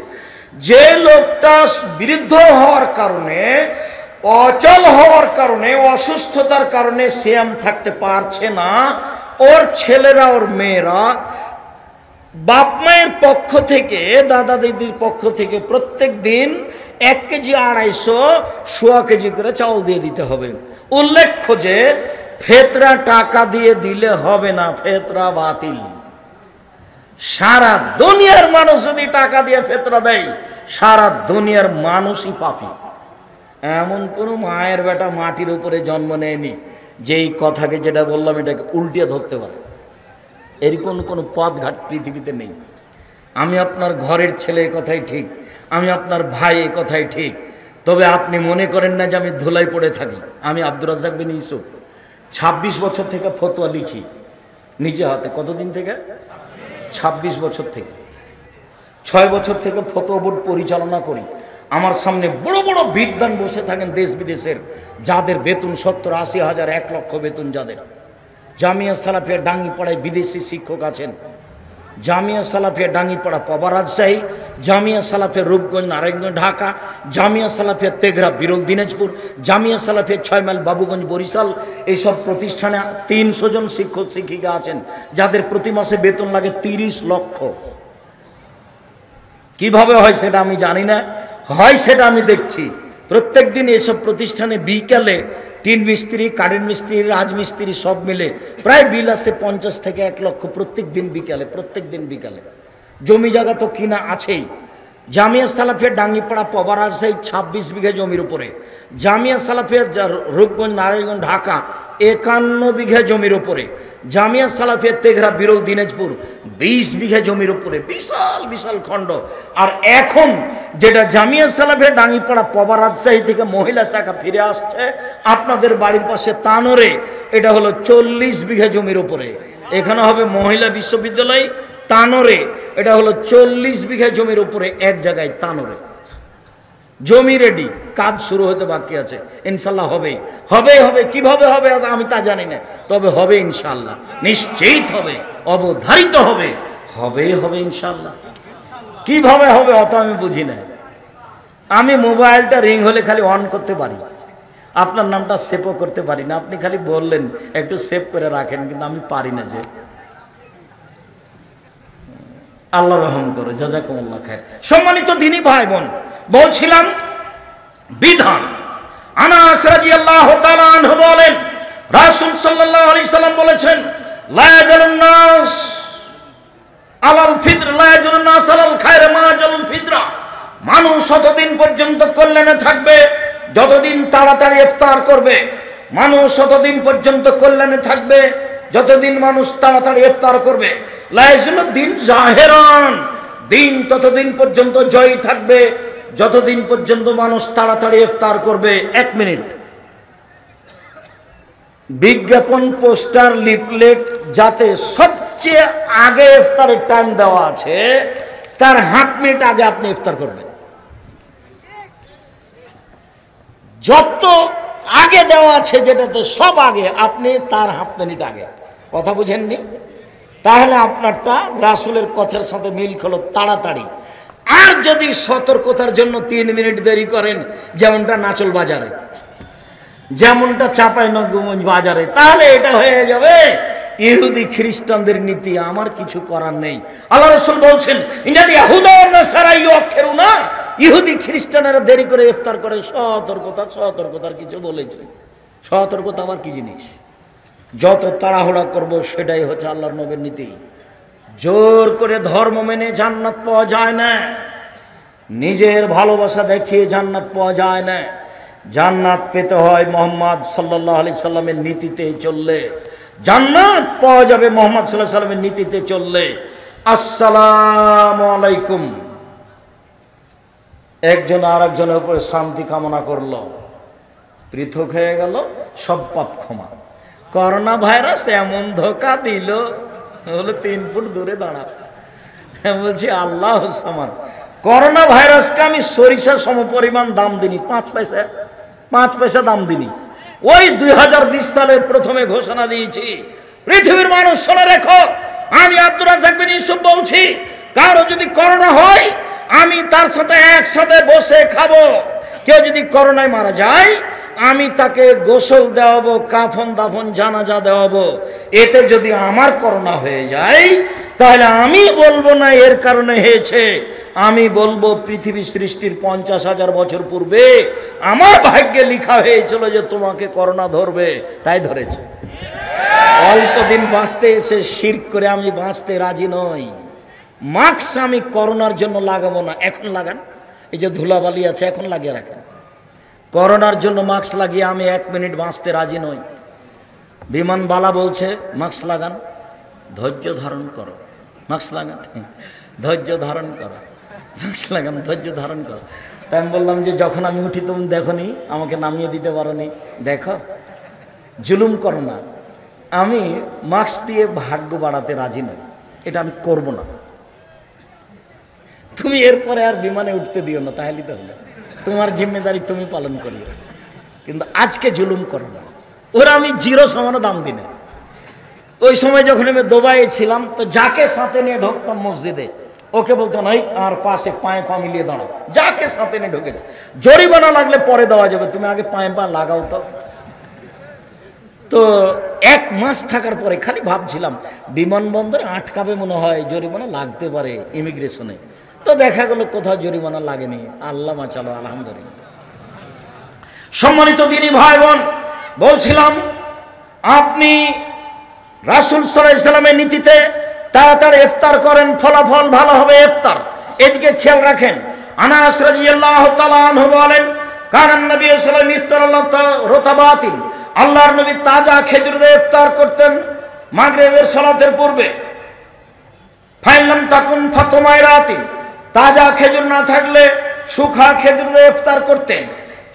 যে লোকটা বৃদ্ধ হওয়ার কারণে, অচল হওয়ার কারণে, অসুস্থতার কারণে সিয়াম থাকতে পারছে না, ওর ছেলেরা, ওর মেয়েরা বাপ মায়ের পক্ষ থেকে, দাদা দিদির পক্ষ থেকে প্রত্যেক দিন 1 কেজি 250 কেজি করে চাউল দিয়ে দিতে হবে। উল্লেখ্য যে ফেতরা টাকা দিয়ে দিলে হবে না, ফেতরা বাতিল। সারা দুনিয়ার মানুষ যদি টাকা দিয়ে ফেতরা দেয়, সারা দুনিয়ার মানুষই পাপী। এমন কোন মায়ের বেটা মাটির উপরে জন্ম নেয়নি যেই কথাকে, যেটা বললাম, এটাকে উল্টিয়ে ধরতে পারে। এরকম কোনো পথঘাট পৃথিবীতে নেই। আমি আপনার ঘরের ছেলে, কথাই ঠিক, আমি আপনার ভাই, এ কথাই ঠিক, তবে আপনি মনে করেন না যে আমি ধুলাই পড়ে থাকি। আমি আব্দুর রাজ্জাক বিন ইউসুফ 26 বছর থেকে ফতোয়া লিখি নিজে হাতে। কতদিন থেকে? 26 বছর থেকে। 6 বছর থেকে ফতোয়া বোর্ড পরিচালনা করি। আমার সামনে বড় বড় বিদ্বান বসে থাকেন দেশ বিদেশের, যাদের বেতন 70-80 হাজার, 1 লক্ষ বেতন যাদের। জামিয়া সালাফিয়া ডাঙ্গিপাড়ায় বিদেশি শিক্ষক আছেন। জামিয়া সালাফিয়া ডাঙ্গিপাড়া পাবা রাজশাহী, জামিয়া সালাফিয়া রূপগঞ্জ নারায়ণগঞ্জ ঢাকা, জামিয়া সালাফিয়া তেঘরা বিরল দিনাজপুর, জামিয়া সালাফিয়া 6 মাইল বাবুগঞ্জ বরিশাল। এইসব প্রতিষ্ঠানে 300 জন শিক্ষক শিক্ষিকা আছেন, যাদের প্রতি মাসে বেতন লাগে 30 লক্ষ। কিভাবে হয় সেটা আমি জানি না, হয় সেটা আমি দেখছি। প্রত্যেক দিন এসব প্রতিষ্ঠানে বিকালে টিন মিস্ত্রি, কারেন্ট মিস্ত্রি, রাজমিস্ত্রি সব মিলে প্রায় বিল আছে 50 থেকে 1 লক্ষ প্রত্যেক দিন বিকালে। জমি জায়গা তো কিনা আছেই। জামিয়া সালাফিয়া ডাঙ্গিপাড়া পবার আছে 26 বিঘা জমির উপরে। জামিয়া সালাফিয়া রূপগঞ্জ, নারায়ণগঞ্জ, ঢাকা 51 বিঘা জমির উপরে। জামিয়া সালাফিয়া তেঘরা, বিরল, দিনাজপুর 20 বিঘা জমির উপরে, বিশাল বিশাল খণ্ড। আর এখন যেটা জামিয়া সালাফিয়া ডাঙ্গিপাড়া পবার রাজশাহী থেকে মহিলা শাখা ফিরে আসছে আপনাদের বাড়ির পাশে তানোরে, এটা হলো 40 বিঘা জমির উপরে। এখানে হবে মহিলা বিশ্ববিদ্যালয়। তানোরে এটা হলো 40 বিঘা জমির উপরে, এক জায়গায় তানোরে জমি রেডি, কাজ শুরু হতে বাকি আছে। ইনশাল্লাহ হবে। কিভাবে হবে আমি তা জানি না, তবে হবে ইনশাল্লাহ, নিশ্চিত হবে, অবধারিত হবে ইনশাল্লাহ। কিভাবে হবে অত আমি বুঝি না। আমি মোবাইলটা রিং হলে খালি অন করতে পারি, আপনার নামটা সেভও করতে পারি না। আপনি খালি বললেন একটু সেভ করে রাখেন, কিন্তু আমি পারি না। যে আল্লাহ রহম করে, জাযাকুমুল্লাহ খায়র। সম্মানিত দ্বীনী ভাই বোন, বলছিলাম বিধান। আনাস রাদিয়াল্লাহু তাআলা আনহু বলেন, রাসূল সাল্লাল্লাহু আলাইহি সাল্লাম বলেছেন, লা ইয়াজুলুন নাস আলাল ফিতর, লা ইয়াজুলুন নাস আলাল খায়র মা জালুল ফিতরা। মানুষ ততদিন পর্যন্ত কল্যাণে থাকবে যতদিন তাড়াতাড়ি ইফতার করবে। মানুষ ততদিন পর্যন্ত কল্যাণে থাকবে যতদিন মানুষ তাড়াতাড়ি ইফতার করবে। লা ইয়াজুলুদ দিন জাহিরান, দিন ততদিন পর্যন্ত জয়ী থাকবে যতদিন পর্যন্ত মানুষ তাড়াতাড়ি ইফতার করবে। 1 মিনিট। বিজ্ঞাপন, পোস্টার, লিফলেট যাতে সবচেয়ে আগে ইফতারের টাইম দেওয়া আছে তার 1/2 মিনিট আগে আপনি ইফতার করবেন। যত আগে দেওয়া আছে যেটাতে সব আগে, আপনি তার 1/2 মিনিট আগে। কথা বুঝেননি? তাহলে আপনারটা রাসূলের কথার সাথে মিল হলো, তাড়াতাড়ি। আর যদি সতর্কতার জন্য 3 মিনিট দেরি করেন, যেমনটা নাচল বাজারে, যেমনটা চাঁপাইনবাবগঞ্জ বাজারে, তাহলে এটা হয়ে যাবে ইহুদি খ্রিস্টানদের নীতি। আমার কিছু করার নেই। আল্লাহ রাসূল বলছেন, ইন্নাল ইয়াহুদা ওয়ান নাসারা ইউআখিরুনা, ইহুদি খ্রিস্টানেরা দেরি করে ইফতার করে। সতর্কতার কিছু বলেছে। সতর্কতা আবার কি জিনিস? যত তাড়াহুড়া করব সেটাই হচ্ছে আল্লাহর নবীর নীতি। জোর করে ধর্ম মেনে জান্নাত পাওয়া যায় না, নিজের ভালোবাসা দেখিয়ে জান্নাত পাওয়া যায় না। জান্নাত পেতে হয় মুহাম্মদ সাল্লাল্লাহু আলাইহি সাল্লামের নীতিতে চললে। জান্নাত পাওয়া যাবে মুহাম্মদ সাল্লাল্লাহু আলাইহি সাল্লামের নীতিতে চললে। আসসালামু আলাইকুম, একজন আর একজনের উপরে শান্তি কামনা করলো, পৃথক হয়ে গেল, সব পাপ ক্ষমা। করোনা ভাইরাস এমন ধোকা দিল, বলে 3 ফুট দূরে দাঁড়া। বলছি আল্লাহ সামান, করোনা ভাইরাসকে আমি সরিষা সমপরিমাণ দাম দিনি, 5 পয়সা দাম দিনি। ওই 2020 সালের প্রথমে ঘোষণা দিয়েছি, পৃথিবীর মানুষ শুনে রেখো, আমি আব্দুর রাজ্জাক বিন ইউসুফ বলছি, কারো যদি করোনা হয় আমি তার সাথে একসাথে বসে খাবো। কেউ যদি করোনায় মারা যায় আমি তাকে গোসল দেওয়াবো, কাফন দাফন জানাজা দেওয়াবো। এতে যদি আমার করোনা হয়ে যায় তাহলে আমি বলবো না এর কারণে হয়েছে, আমি বলবো পৃথিবী সৃষ্টির 50,000 বছর পূর্বে আমার ভাগ্যে লেখা হয়েছিল যে তোমাকে করোনা ধরবে, তাই ধরেছে। অল্প দিন বাঁচতে এসে শিরক করে আমি বাঁচতে রাজি নই। মাস্ক আমি করোনার জন্য লাগাবো না, এখন লাগান। এই যে ধুলাবালি আছে এখন লাগিয়ে রাখেন। করোনার জন্য মাস্ক লাগিয়ে আমি 1 মিনিট বাঁচতে রাজি নই। বিমানবালা বলছে মাস্ক লাগান, ধৈর্য ধারণ করো, মাস্ক লাগান, ধৈর্য ধারণ করো, মাস্ক লাগান, ধৈর্য ধারণ করো। তাই আমি বললাম যে যখন আমি উঠি তুমি দেখো নি, আমাকে নামিয়ে দিতে পারো নি, দেখো, জুলুম করো না। আমি মাস্ক দিয়ে ভাগ্য বাড়াতে রাজি নই, এটা আমি করব না। তুমি এরপরে আর বিমানে উঠতে দিও না, তাহলে তো হলো, তোমার জিম্মেদারি তুমি পালন করিও, কিন্তু আজকে জুলুম করো না। ওরা আমি 0 সমানো দাম দিই না। ওই সময় যখন আমি দুবাইয়ে ছিলাম তো যাকে সাথে নিয়ে ঢুকতাম মসজিদে, ওকে বলতো না আর পাশে পায়ে পা মিলিয়ে দাঁড়াও, যাকে সাথে নিয়ে ঢুকেছে। জরিমানা লাগলে পরে দেওয়া যাবে, তুমি আগে পায়ে পা লাগাও। তো 1 মাস থাকার পরে খালি ভাবছিলাম বিমানবন্দরে আটকাবে মনে হয়, জরিমানা লাগতে পারে ইমিগ্রেশনে। তো দেখা গেল কোথাও জরিমানা লাগেনি, আল্লাহ মাচালো, আলহামদুলিল্লাহ। সম্মানিত দিনী ভাই বোন, বলছিলাম আপনি রাসূল সাল্লাল্লাহু আলাইহি সাল্লামের নীতিতে তাড়াতাড়ি ইফতার করেন, ফলাফল ভালো হবে ইফতার। এদিকে খেয়াল রাখেন। আনাস রাদিয়াল্লাহু তাআলা আনহু বলেন, কারণ নবী সাল্লাল্লাহু আলাইহি ওয়াসাল্লাম ইফতার রতাবাতিন, আল্লাহর নবী তাজা খেজুর দিয়ে ইফতার করতেন মাগরিবের সালাতের পূর্বে। ফাইলাম তাকুন ফাতমাইরাতিন, তাজা খেজুর না থাকলে শুকনা খেজুর দিয়ে ইফতার করতেন।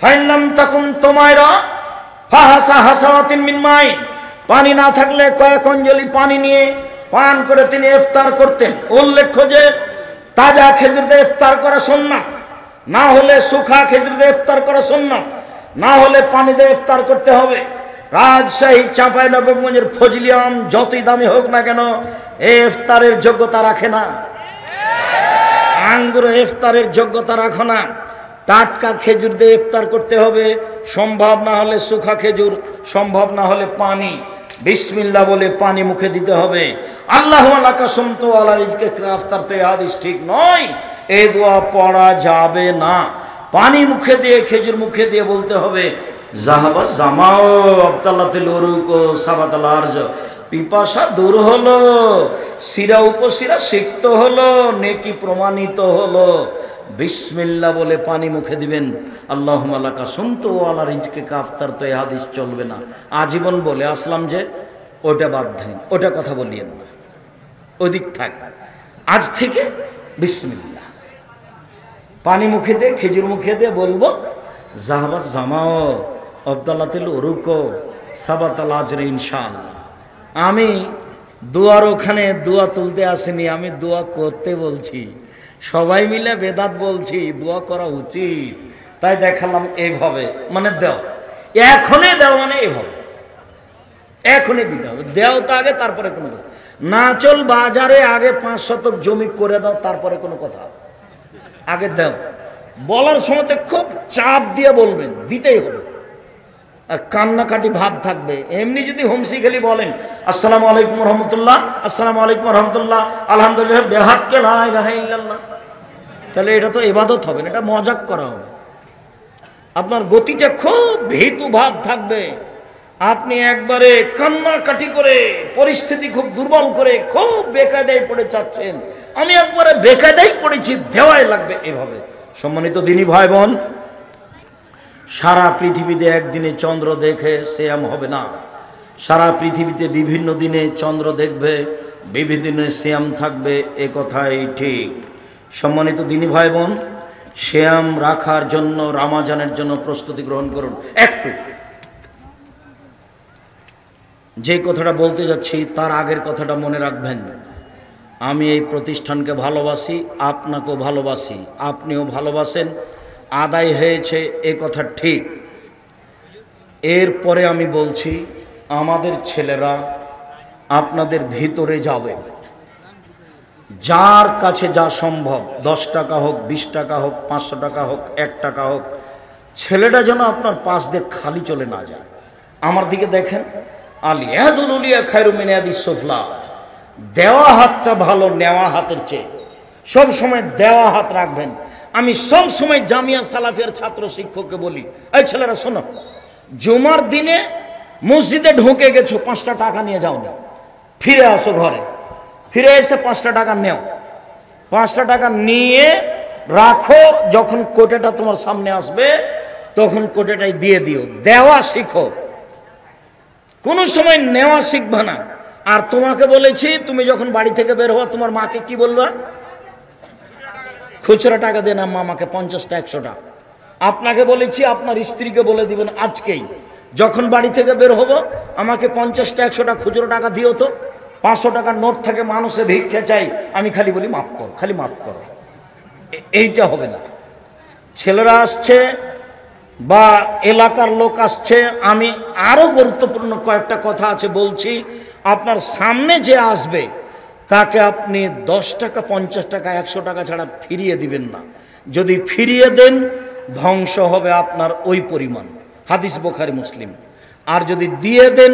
ফাইলাম তাকুন তোমায়রা ফাহাসা হাসাওয়াতিন মিন মাইন, পানি না থাকলে কয়েক অঞ্জলি পানি নিয়ে পান করে তিনি ইফতার করতেন। উল্লেখ্য যে তাজা খেজুর দিয়ে ইফতার করা সুন্নাত, না হলে শুকনা খেজুর দিয়ে ইফতার করা সুন্নাত, না হলে পানি দিয়ে ইফতার করতে হবে। রাজশাহী চাঁপাইনবাবগঞ্জের ফজলি আম যতই দামি হোক না কেন ইফতারের যোগ্যতা রাখে না। আঙ্গুর ইফতারের যোগ্যতা রাখো না। টাটকা খেজুর দিয়ে ইফতার করতে হবে, সম্ভব না হলে শুকনা খেজুর, সম্ভব না হলে পানি। বিসমিল্লাহ বলে পানি মুখে দিতে হবে। আল্লাহু আলাকা সুমতু আলা রিজকে ইফতার, তো এই হাদিস ঠিক নয়, এই দোয়া পড়া যাবে না। পানি মুখে দিয়ে খেজুর মুখে দিয়ে বলতে হবে জাহাবা জামাও আবতাল্লাতিল উরুক সাবাতাল আরজ, পিপাসা দূর হলো, শিরা উপশিরা সিক্ত হলো, নেকি প্রমাণিত হলো। বিসমিল্লাহ বলে পানি মুখে দিবেন। আল্লাহুম্মা লাকা সুমতু আলা রিজকে ইফতার, তো এই হাদিস চলবে না। আজীবন বলে আসলাম যে ওটা বাদ দেন, ওটা কথা বলিয়েন না, ওদিক থাক। আজ থেকে বিসমিল্লাহ পানি মুখে দিয়ে খেজুর মুখে দিয়ে বলবো জাহাবা জামাও আবদাল্লাতিল উরুক সাবাতাল আজর ইনশাআল্লাহ। আমি দোয়ার ওখানে দোয়া তুলতে আসিনি, আমি দোয়া করতে বলছি। সবাই মিলে বেদাত বলছি, দোয়া করা উচিত, তাই দেখালাম এইভাবে। মানে দেও, এখনই দেও, মানে এইভাবে এখনই দিতে হবে। দেও তো আগে, তারপরে কোনো কথা। না চল বাজারে আগে 5 শতক জমি করে দাও, তারপরে কোনো কথা। আগে দেও। বলার সময় খুব চাপ দিয়ে বলবেন, দিতেই হবে। আর কান্নাকাটি ভাব থাকবে। এমনি যদি হোমসি খেলি বলেন আসসালামু আলাইকুম রহমতুল্লাহ, আসসালামু আলাইকুম রহমতুল্লাহ, আলহামদুলিল্লাহ, বেহাক্কে লা ইলাহা ইল্লাল্লাহ, তাহলে এটা তো ইবাদত হবে না, এটা মজাক করা হবে। আপনার গতিটা খুব ভীতু ভাব থাকবে। আপনি একবারে কান্নাকাটি করে, পরিস্থিতি খুব দুর্বল করে, খুব বেকায়দায় পড়ে যাচ্ছেন। আমি একবারে বেকায়দায় পড়েছি, দেওয়াই লাগবে, এভাবে। সম্মানিত দিনী ভাই বোন, সারা পৃথিবীতে একদিনে চন্দ্র দেখে সিয়াম হবে না। সারা পৃথিবীতে বিভিন্ন দিনে চন্দ্র দেখবে, বিভিন্ন দিনে সিয়াম থাকবে, এ কথাই ঠিক। সম্মানিত দিনী ভাই বোন, সিয়াম রাখার জন্য, রমজানের জন্য প্রস্তুতি গ্রহণ করুন। একটু যে কথাটা বলতে যাচ্ছি তার আগের কথাটা মনে রাখবেন। আমি এই প্রতিষ্ঠানকে ভালোবাসি, আপনাকেও ভালোবাসি, আপনিও ভালোবাসেন, আদায় হয়েছে এ কথা ঠিক। এরপরে আমি বলছি, আমাদের ছেলেরা আপনাদের ভিতরে যাবে, যার কাছে যা সম্ভব, 10 টাকা হোক, 20 টাকা হোক, 500 টাকা হোক, 1 টাকা হোক, ছেলেটা যেন আপনার পাশ দিয়ে খালি চলে না যায়। আমার দিকে দেখেন, আলিয়াদুল উলিয়া খায়রু মিন ইয়াদিস সুফলা, দেওয়া হাতটা ভালো নেওয়া হাতের চেয়ে। সব সময় দেওয়া হাত রাখবেন। আমি সব সময় জামিয়া সালাফিয়ার ছাত্র শিক্ষককে বলি, এই ছেলেরা শোনো, জুমার দিনে মসজিদে ঢুকে গেছো, 5টা টাকা নিয়ে যাও না, ফিরে আসো ঘরে, ফিরে এসে 5টা টাকা নেও, 5টা টাকা নিয়ে রাখো, যখন কোটেটা তোমার সামনে আসবে তখন কোটেটাই দিয়ে দিও। দেওয়া শিখো, কোনো সময় নেওয়া শিখবে না। আর তোমাকে বলেছি, তুমি যখন বাড়ি থেকে বের হওয়া, তোমার মাকে কি বলবা? খুচরা টাকা দেন আম্মা আমাকে 50টা 100টা। আপনাকে বলেছি, আপনার স্ত্রীকে বলে দিবেন আজকেই, যখন বাড়ি থেকে বের হব আমাকে 50টা 100টা খুচরো টাকা দিও তো। 500 টাকার নোট থাকে, মানুষে ভিক্ষে চাই, আমি খালি বলি মাফ করো, খালি মাফ করো। এইটা হবে না। ছেলেরা আসছে বা এলাকার লোক আসছে, আমি আরো গুরুত্বপূর্ণ কয়েকটা কথা আছে বলছি। আপনার সামনে যে আসবে তাকে আপনি 10 টাকা, 50 টাকা, 100 টাকা ছাড়া ফিরিয়ে দিবেন না। যদি ফিরিয়ে দেন, ধ্বংস হবে আপনার ওই পরিমাণ, হাদিস বুখারী মুসলিম। আর যদি দিয়ে দেন,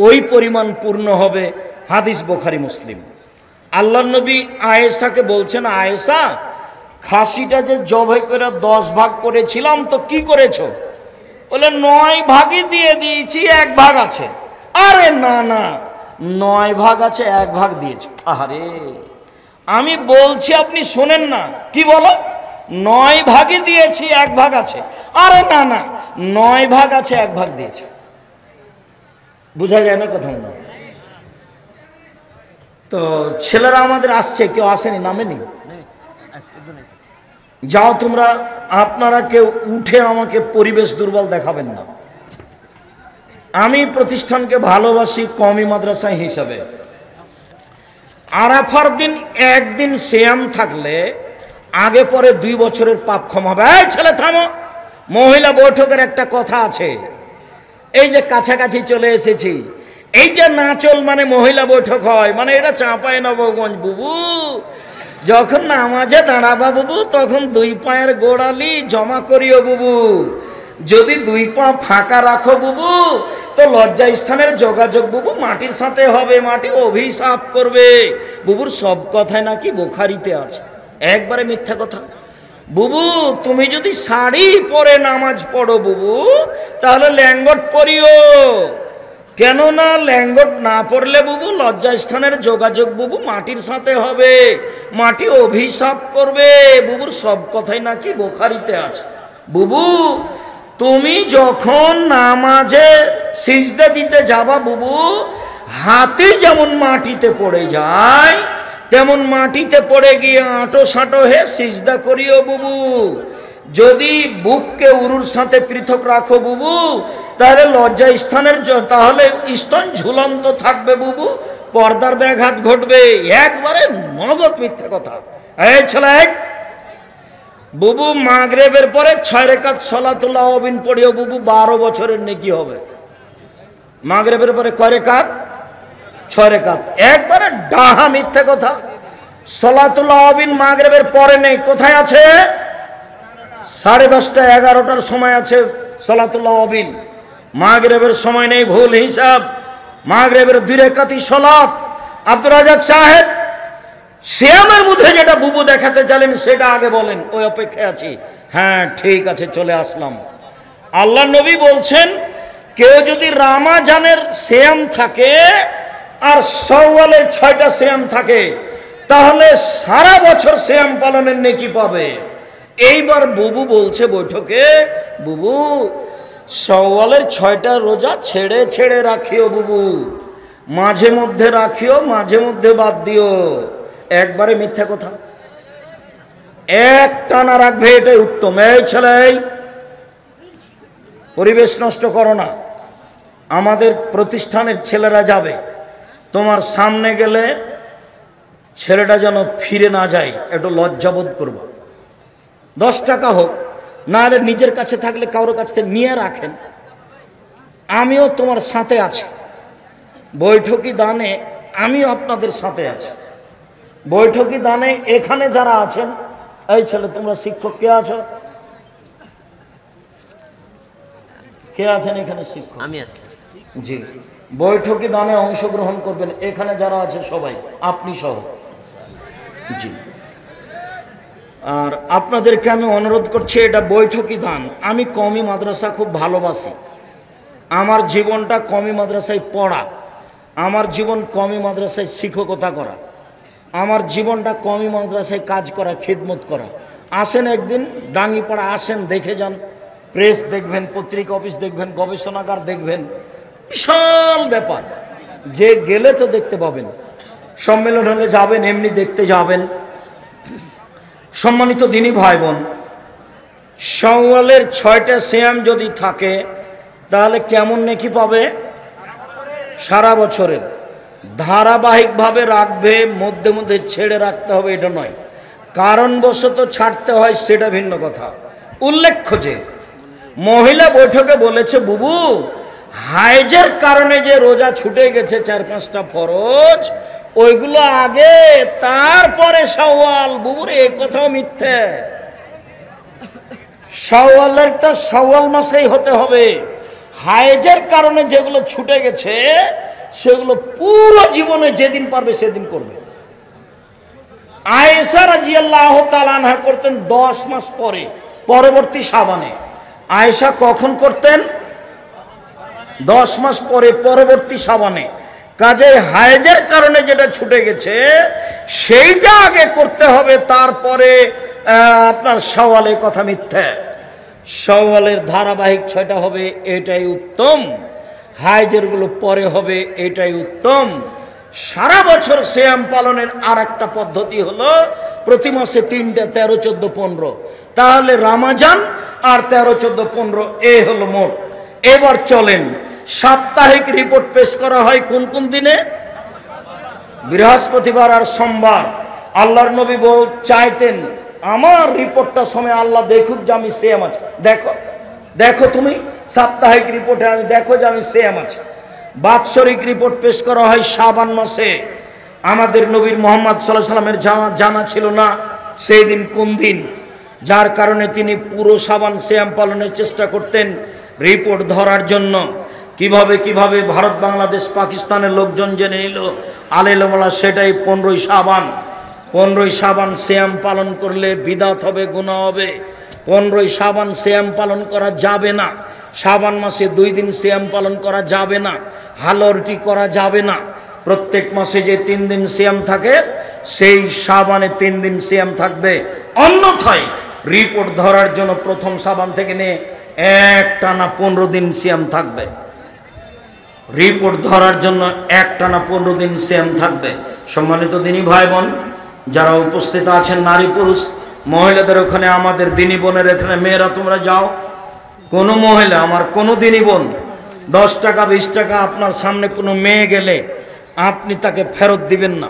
ওই পরিমাণ পূর্ণ হবে, হাদিস বুখারী মুসলিম। আল্লাহর নবী আয়েশাকে বলছেন, আয়েশা, খাসিটা যে জবাই করে 10 ভাগ করেছিলাম তো কি করেছো? বলে 9 ভাগই দিয়ে দিয়েছি, 1 ভাগ আছে। আরে না না, 9 ভাগ আছে, 1 ভাগ দিয়েছি। আরে আমি বলছি আপনি শোনেন না, কি বলো? 9 ভাগই দিয়েছি, 1 ভাগ আছে। আরে না না, 9 ভাগ আছে, 1 ভাগ দিয়েছি। বোঝা যায় না কথা? না তো ছেলেরা আমাদের আসছে, কেউ আসেনি, নামেনি। যাও তোমরা, আপনারা কেউ উঠে আমাকে পরিবেশ দুর্বল দেখাবেন না। আমি প্রতিষ্ঠানকে ভালোবাসি কওমি মাদ্রাসা হিসাবে। আরাফার দিন একদিন সিয়াম থাকলে আগে পরে 2 বছরের পাপ ক্ষমা হবে। এই ছেলে থামো, মহিলা বৈঠকের একটা কথা আছে। এই যে কাছাকাছি চলে এসেছি, এইটা না চল মানে মহিলা বৈঠক হয়, মানে এটা চাঁপাইনবাবগঞ্জ বুবু। যখন নামাজে দাঁড়াবা বুবু, তখন 2 পায়ের গোড়ালি জমা করিও বুবু। যদি 2 পা ফাঁকা রাখো বুবু, তো লজ্জা স্থানের যোগাযোগ বুবু মাটির সাথে হবে, মাটি অভিশাপ করবে। বুবুর সব কথায় নাকি বুখারীতে আছে, একবারে মিথ্যা কথা। বুবু তুমি যদি শাড়ি পরে নামাজ পড়ো বুবু, তাহলে ল্যাঙ্গট পরিও। কেননা ল্যাঙ্গট না পড়লে বুবু লজ্জা স্থানের যোগাযোগ বুবু মাটির সাথে হবে, মাটি অভিশাপ করবে। বুবুর সব কথাই নাকি বুখারীতে আছে। বুবু তুমি যখন নামাজে সিজদা দিতে যাবা বুবু, হাতে যেমন মাটিতে পড়ে যায়, তেমন মাটিতে পড়ে গিয়ে আঁটো সাঁটো হে সিজদা করিও বুবু। যদি বুককে উরুর সাথে পৃথক রাখো বুবু, তাহলে লজ্জা স্থানের তাহলে স্তন ঝুলন্ত থাকবে বুবু, পর্দার ব্যাঘাত ঘটবে। একবারে নগদ মিথ্যা কথা। এই ছেলে বুবু, মাগরিবের পরে 6 রাকাত সালাতুল আওয়াবিন পড়িও বুবু, 12 বছরের নেকি হবে। মাগরিবের পরে কয় রাকাত? 6 রাকাত। একবারে ডাহা মিথ্যা কথা। সালাতুল আওয়াবিন মাগরিবের পরে নেই, কোথায় আছে? 10:30 11টার সময় আছে সালাতুল আওয়াবিন, মাগরিবের সময় নেই, ভুল হিসাব। মাগরিবের 2 রাকাতই সালাত। আব্দুর রাজ্জাক সাহেব, সিয়ামের মধ্যে যেটা বুবু দেখাতে চাইলেন সেটা আগে বলেন, ওই অপেক্ষায় আছি। হ্যাঁ ঠিক আছে, চলে আসলাম। আল্লাহ নবী বলছেন, কেউ যদি রমজানের সিয়াম থাকে আর শাওয়ালের 6টা সিয়াম থাকে, তাহলে সারা বছর সিয়াম পালনের নেকি পাবে। এইবার বুবু বলছে বৈঠকে, বুবু শাওয়ালের 6টা রোজা ছেড়ে ছেড়ে রাখিও বুবু, মাঝে মধ্যে রাখিও, মাঝে মধ্যে বাদ দিও। একবারে মিথ্যা কথা। এক টানা রাখবে, এটাই উত্তম। এই ছেলে, পরিবেশ নষ্ট করো না। আমাদের প্রতিষ্ঠানের ছেলেরা যাবে, তোমার সামনে গেলে ছেলেটা যেন ফিরে না যায়, একটু লজ্জাবোধ করবো। 10 টাকা হোক, না হলে নিজের কাছে থাকলে কারোর কাছ থেকে নিয়ে রাখেন। আমিও তোমার সাথে আছি, বৈঠকি দানে আমিও আপনাদের সাথে আছি। বৈঠকি দানে এখানে যারা আছেন, এই ছেলে তোমরা শিক্ষক কে আছো? কে আছেন এখানে শিক্ষক? আমি আছি। জি, বৈঠকি দানে অংশগ্রহণ করবেন এখানে যারা আছে সবাই, আপনি সহ। জি, আর আপনাদেরকে আমি অনুরোধ করছি, এটা বৈঠকি দান। আমি কওমি মাদ্রাসা খুব ভালোবাসি। আমার জীবনটা কওমি মাদ্রাসায় পড়া, আমার জীবন কওমি মাদ্রাসায় শিক্ষকতা করা, আমার জীবনটা কওমি মাদ্রাসায় কাজ করা, খিদমত করা। আসেন একদিন ডাঙ্গিপাড়া, আসেন দেখে যান। প্রেস দেখবেন, পত্রিকা অফিস দেখবেন, গবেষণাগার দেখবেন, বিশাল ব্যাপার। যে গেলে তো দেখতে পাবেন, সম্মেলন হলে যাবেন, এমনি দেখতে যাবেন। সম্মানিত দিনী ভাই বোন, শাওয়ালের 6টা সিয়াম যদি থাকে তাহলে কেমন নেকি পাবে? সারা বছরের। ধারাবাহিকভাবে রাখবে, মধ্যে মধ্যে ছেড়ে রাখতে হবে এটা নয়, কারণবশত ছাড়তে হয় সেটা ভিন্ন কথা। উল্লেখ্য যে মহিলা বৈঠকে বলেছে, বুবু হাইজের কারণে যে রোজা ছুটে গেছে 4-5টা ফরজ, ওইগুলো আগে, তারপরে শাওয়াল। বুবুর এই কথাও মিথ্যে। শাওয়ালেরটা শাওয়াল মাসেই হতে হবে। হাইজের কারণে যেগুলো ছুটে গেছে সেগুলো পুরো জীবনে যেদিন পারবে সেদিন করবে। আয়েশা রাদিয়াল্লাহু তাআলা আনহা করতেন 10 মাস পরে, পরবর্তী শাবানে। আয়েশা কখন করতেন? 10 মাস পরে, পরবর্তী সাবানে। কাজেই হায়েজের কারণে যেটা ছুটে গেছে সেইটা আগে করতে হবে, তারপরে আপনার শাওয়ালে কথা মিথ্যা। শাওয়ালের ধারাবাহিক 6টা হবে, এটাই উত্তম। হায়েজের গুলো পরে হবে, এটাই উত্তম। সারা বছর সিয়াম পালনের আর একটা পদ্ধতি হলো প্রতি মাসে 3টা, 13, 14, 15। তাহলে রমজান আর 13, 14, 15 এই হলো মোট। এবার চলেন, সাপ্তাহিক রিপোর্ট পেশ করা হয় কোন কোন দিনে? বৃহস্পতিবার আর সোমবার। আল্লাহর নবী চাইতেন আমার রিপোর্টটা সময় আল্লাহ দেখুক যে আমি সিয়াম আছি। দেখো দেখো তুমি সাপ্তাহিক রিপোর্টে আমি দেখো যে আমি সিয়াম আছি। বাৎসরিক রিপোর্ট পেশ করা হয় শাবান মাসে। আমাদের নবীর মুহাম্মদ সাল্লাল্লাহু আলাইহি সাল্লামের জানা ছিল না সেই দিন কোন দিন, যার কারণে তিনি পুরো শাবান সিয়াম পালনের চেষ্টা করতেন রিপোর্ট ধরার জন্য। কিভাবে কিভাবে ভারত, বাংলাদেশ, পাকিস্তানের লোকজন জেনে নিল আলেমওয়ালা, সেটাই 15ই শাবান। 15ই শাবান সিয়াম পালন করলে বিদাত হবে, গুনাহ হবে। 15ই শাবান সিয়াম পালন করা যাবে না। শাবান মাসে 2 দিন সিয়াম পালন করা যাবে না, হালরটি করা যাবে না। প্রত্যেক মাসে যে 3 দিন সিয়াম থাকে সেই শাবানে 3 দিন সিয়াম থাকবে। অন্যথায় রিপোর্ট ধরার জন্য প্রথম শাবান থেকে নিয়ে একটানা 15 দিন সিয়াম থাকবে। রিপোর্ট ধরার জন্য একটানা 15 দিন সিয়াম থাকবে। সম্মানিত দিনী ভাই বোন যারা উপস্থিত আছেন, নারী পুরুষ, মহিলাদের ওখানে, আমাদের দিনী বোনের এখানে, মেয়েরা তোমরা যাও। কোনো মহিলা, আমার কোনো দিনী বোন 10 টাকা 20 টাকা আপনার সামনে কোনো মেয়ে গেলে আপনি তাকে ফেরত দিবেন না।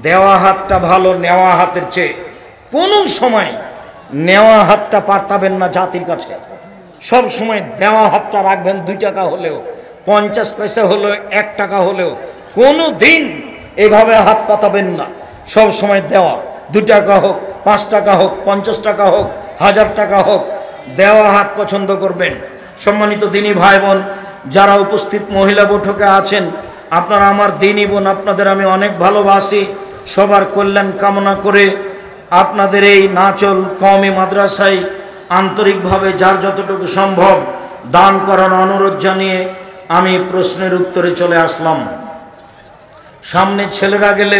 দেওয়া হাতটা ভালো নেওয়া হাতের চেয়ে। কোনো সময় নেওয়া হাতটা পাতাবেন না জাতির কাছে। সব সময় দেওয়া হাতটা রাখবেন। 2 টাকা হলেও, 50 পয়সা হলেও, 1 টাকা হলেও কোনো দিন এভাবে হাত পাতাবেন না। সব সময় দেওয়া, 2 টাকা হোক, 5 টাকা হোক, 50 টাকা হোক, 1000 টাকা হোক, দেওয়া হাত পছন্দ করবেন। সম্মানিত দিনী ভাই বোন যারা উপস্থিত মহিলা বৈঠকে আছেন, আপনারা আমার দিনী বোন, আপনাদের আমি অনেক ভালোবাসি। সবার কল্যাণ কামনা করে আপনাদের এই নাচল কওমি মাদ্রাসায় আন্তরিকভাবে যার যতটুকু সম্ভব দান করার অনুরোধ জানিয়ে আমি প্রশ্নের উত্তরে চলে আসলাম। সামনে ছেলেরা গেলে,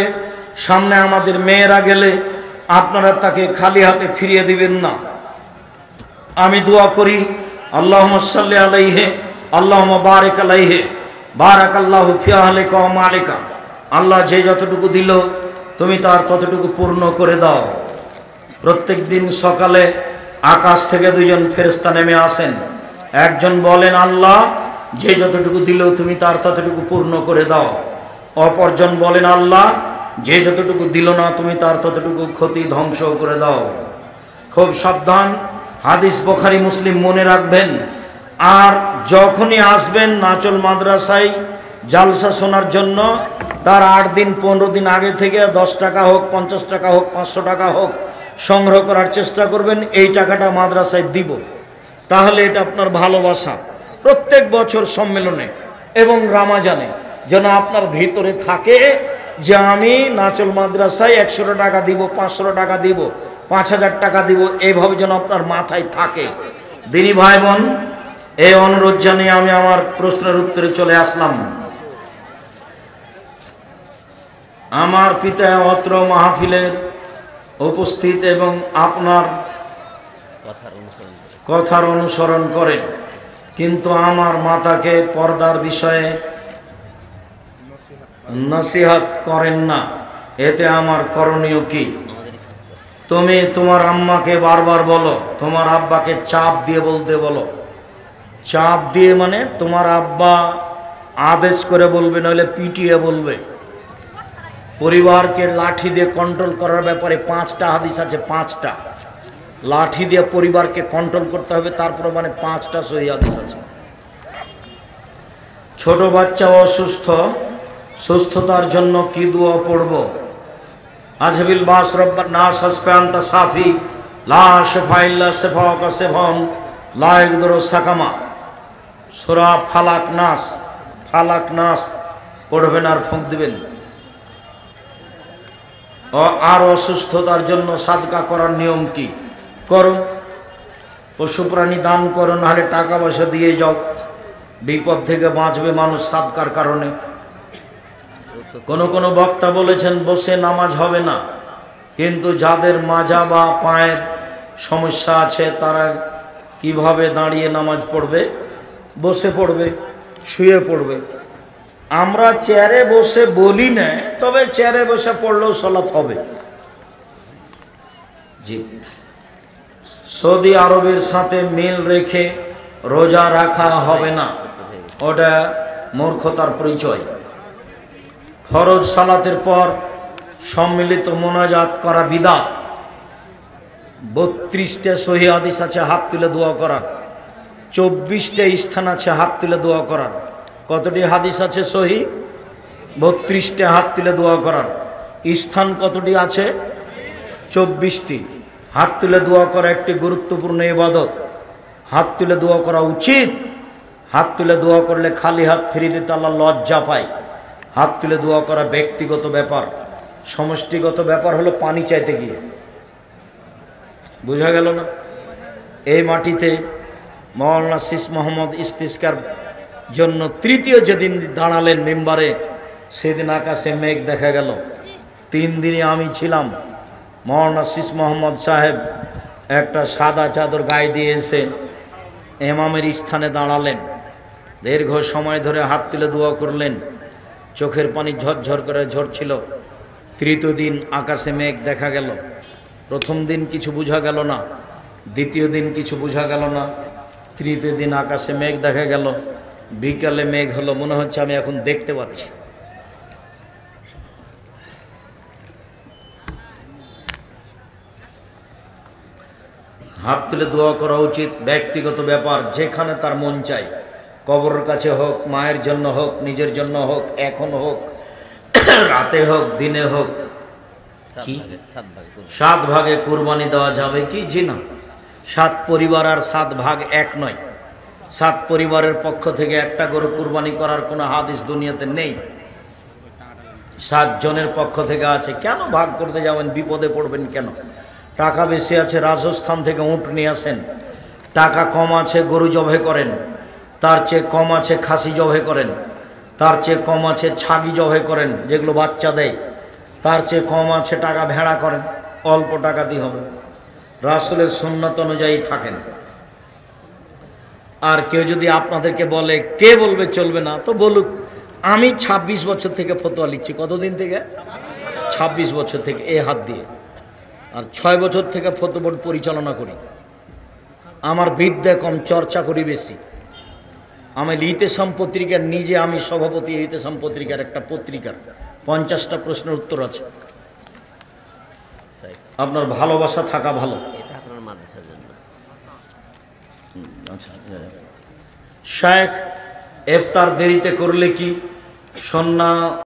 সামনে আমাদের মেয়েরা গেলে আপনারা তাকে খালি হাতে ফিরিয়ে দিবেন না। আমি দোয়া করি, আল্লাহুম্মা সাল্লি আলাইহি, আল্লাহুম্মা বারিক আলাইহি, বারাকাল্লাহু ফি আহলিকা ওয়া মালিকা। আল্লাহ যে যতটুকু দিল তুমি তার ততটুকু পূর্ণ করে দাও। প্রত্যেক দিন সকালে আকাশ থেকে 2 জন ফেরেশতা নেমে আসেন। একজন বলেন আল্লাহ যে যতটুকু দিল তুমি তার ততটুকু পূর্ণ করে দাও। অপরজন বলেন আল্লাহ যে যতটুকু দিল না তুমি তার ততটুকু ক্ষতি ধ্বংস করে দাও। খুব সাবধান, হাদিস বুখারী মুসলিম মনে রাখবেন। আর যখনই আসবেন নাচল মাদ্রাসায় জালসা শোনার জন্য, তার 8 দিন 15 দিন আগে থেকে 10 টাকা হোক, 50 টাকা হোক, 500 টাকা হোক সংগ্রহ করার চেষ্টা করবেন। এই টাকাটা মাদ্রাসায় দিব, তাহলে এটা আপনার ভালোবাসা। প্রত্যেক বছর সম্মেলনে এবং রমজানে যেন আপনার ভিতরে থাকে যে আমি নাচল মাদ্রাসায় 100 টাকা দিব, 500 টাকা দিব, 5000 টাকা দিব, এইভাবে যেন আপনার মাথায় থাকে। দিনী ভাই বোন এই অনুরোধ জানিয়ে আমি আমার প্রশ্নের উত্তরে চলে আসলাম। আমার পিতা অত্র মাহফিলের উপস্থিত এবং আপনার কথার অনুসরণ করেন, কিন্তু আমার মাতাকে পর্দার বিষয়ে নসিহত করেন না। এতে আমার করণীয় কি? তুমি তোমার আম্মাকে বারবার বলো, তোমার আব্বাকে চাপ দিয়ে বলতে বলো। চাপ দিয়ে মানে তোমার আব্বা আদেশ করে বলবে, নইলে পিটিয়ে বলবে। পরিবারকে লাঠি দিয়ে কন্ট্রোল করার ব্যাপারে 5টা হাদিস আছে। 5টা লাঠি দিয়ে পরিবারকে কন্ট্রোল করতে হবে, তারপর মানে 5টা সহিহ হাদিস আছে। ছোট বাচ্চা অসুস্থ, সুস্থতার জন্য কি দোয়া পড়ব? আজবিল বাস রব্বান নাস হাসবান্তা সাফি লা শিফা ইল্লা শিফাউকা শিফাউন লা ইয়াগদিরু সাকামা। সূরা ফালাক নাস, ফালাক নাস পড়বেন আর ফুঁক দিবেন। আর অসুস্থতার জন্য সাদকা করার নিয়ম কি? করুন। পশু প্রাণী দান করো, নাহলে টাকা পয়সা দিয়ে যাও, বিপদ থেকে বাঁচবে মানুষ সাদকার কারণে। কোন কোন বক্তা বলেছেন বসে নামাজ হবে না, কিন্তু যাদের মাজা বা পায়ের সমস্যা আছে তারা কিভাবে দাঁড়িয়ে নামাজ পড়বে? বসে পড়বে, শুয়ে পড়বে। আমরা চেয়ারে বসে বলি না, তবে চেয়ারে বসে পড়লেও সালাত হবে। জি, সৌদি আরবের সাথে মিল রেখে রোজা রাখা হবে না, ওটা মূর্খতার পরিচয়। ফরজ সালাতের পর সম্মিলিত মোনাজাত করা বিদআত। 32টা সহি হাদিস আছে হাত তুলে দোয়া করার, 24টা স্থান আছে হাত তুলে দোয়া করার। কতটি হাদিস আছে সহি? 32টা হাত তুলে দোয়া করার। স্থান কতটি আছে? 24টি। হাত তুলে দোয়া করা একটি গুরুত্বপূর্ণ ইবাদত। হাত তুলে দোয়া করা উচিত। হাত তুলে দোয়া করলে খালি হাত ফিরিয়ে দিতে আল্লাহ লজ্জা পায়। হাত তুলে দোয়া করা ব্যক্তিগত ব্যাপার, সমষ্টিগত ব্যাপার হলো পানি চাইতে গিয়ে। বোঝা গেল না? এই মাটিতে মাওলানা সিস মোহাম্মদ ইস্তিসকার জন্য তৃতীয় যেদিন দাঁড়ালেন মেম্বারে, সেদিন আকাশে মেঘ দেখা গেল। 3 দিনে আমি ছিলাম। মাওলানা সিস মোহাম্মদ সাহেব একটা সাদা চাদর গায়ে দিয়ে এসে ইমামের স্থানে দাঁড়ালেন। দীর্ঘ সময় ধরে হাত তুলে দোয়া করলেন। চোখের পানি ঝরঝর করে ঝরছিল। তৃতীয় দিন আকাশে মেঘ দেখা গেল। প্রথম দিন কিছু বোঝা গেল না, দ্বিতীয় দিন কিছু বোঝা গেল না, তৃতীয় দিন আকাশে মেঘ দেখা গেল। বিকালে মেঘ হলো, মনে হচ্ছে আমি এখন দেখতে পাচ্ছি। হাত তুলে দোয়া করা উচিত, ব্যক্তিগত ব্যাপার, যেখানে তার মন চায়। কবরের কাছে হোক, মায়ের জন্য হোক, নিজের জন্য হোক, এখন হোক, রাতে হোক, দিনে হোক। কি 7 ভাগে কুরবানি দেওয়া যাবে কি? জি না। 7 পরিবার আর 7 ভাগ এক নয়। 7 পরিবারের পক্ষ থেকে একটা গরু কুরবানি করার কোনো হাদিস দুনিয়াতে নেই। 7 জনের পক্ষ থেকে আছে। কেন ভাগ করতে যাবেন? বিপদে পড়বেন কেন? টাকা বেশি আছে, রাজস্থান থেকে উট নিয়ে আসেন। টাকা কম আছে, গরু জবাই করেন। তার চেয়ে কম আছে, খাসি জবাই করেন। তার চেয়ে কম আছে, ছাগি জবাই করেন, যেগুলো বাচ্চা দেয়। তার চেয়ে কম আছে, টাকা ভেড়া করেন। অল্প টাকা দিয়ে হবে। রাসূলের সুন্নাত অনুযায়ী থাকেন। আর কেউ যদি আপনাদেরকে বলে, কে বলবে চলবে না, তো বলুক। আমি 26 বছর থেকে ফতোয়া লিখছি। কতদিন থেকে? 26 বছর থেকে, এ হাত দিয়ে। আর 6 বছর থেকে ফতোয়া বোর্ড পরিচালনা করি। আমার বিদ্যা কম, চর্চা করি বেশি। আমি ইতেসাম পত্রিকার নিজে আমি সভাপতি। ইতেসাম পত্রিকার একটা পত্রিকার 50টা প্রশ্নের উত্তর আছে। আপনার ভালোবাসা থাকা ভালো। এটা আপনার মাদ্রাসার জন্য। আচ্ছা, শেখ ইফতার দেরিতে করলে কি সন্না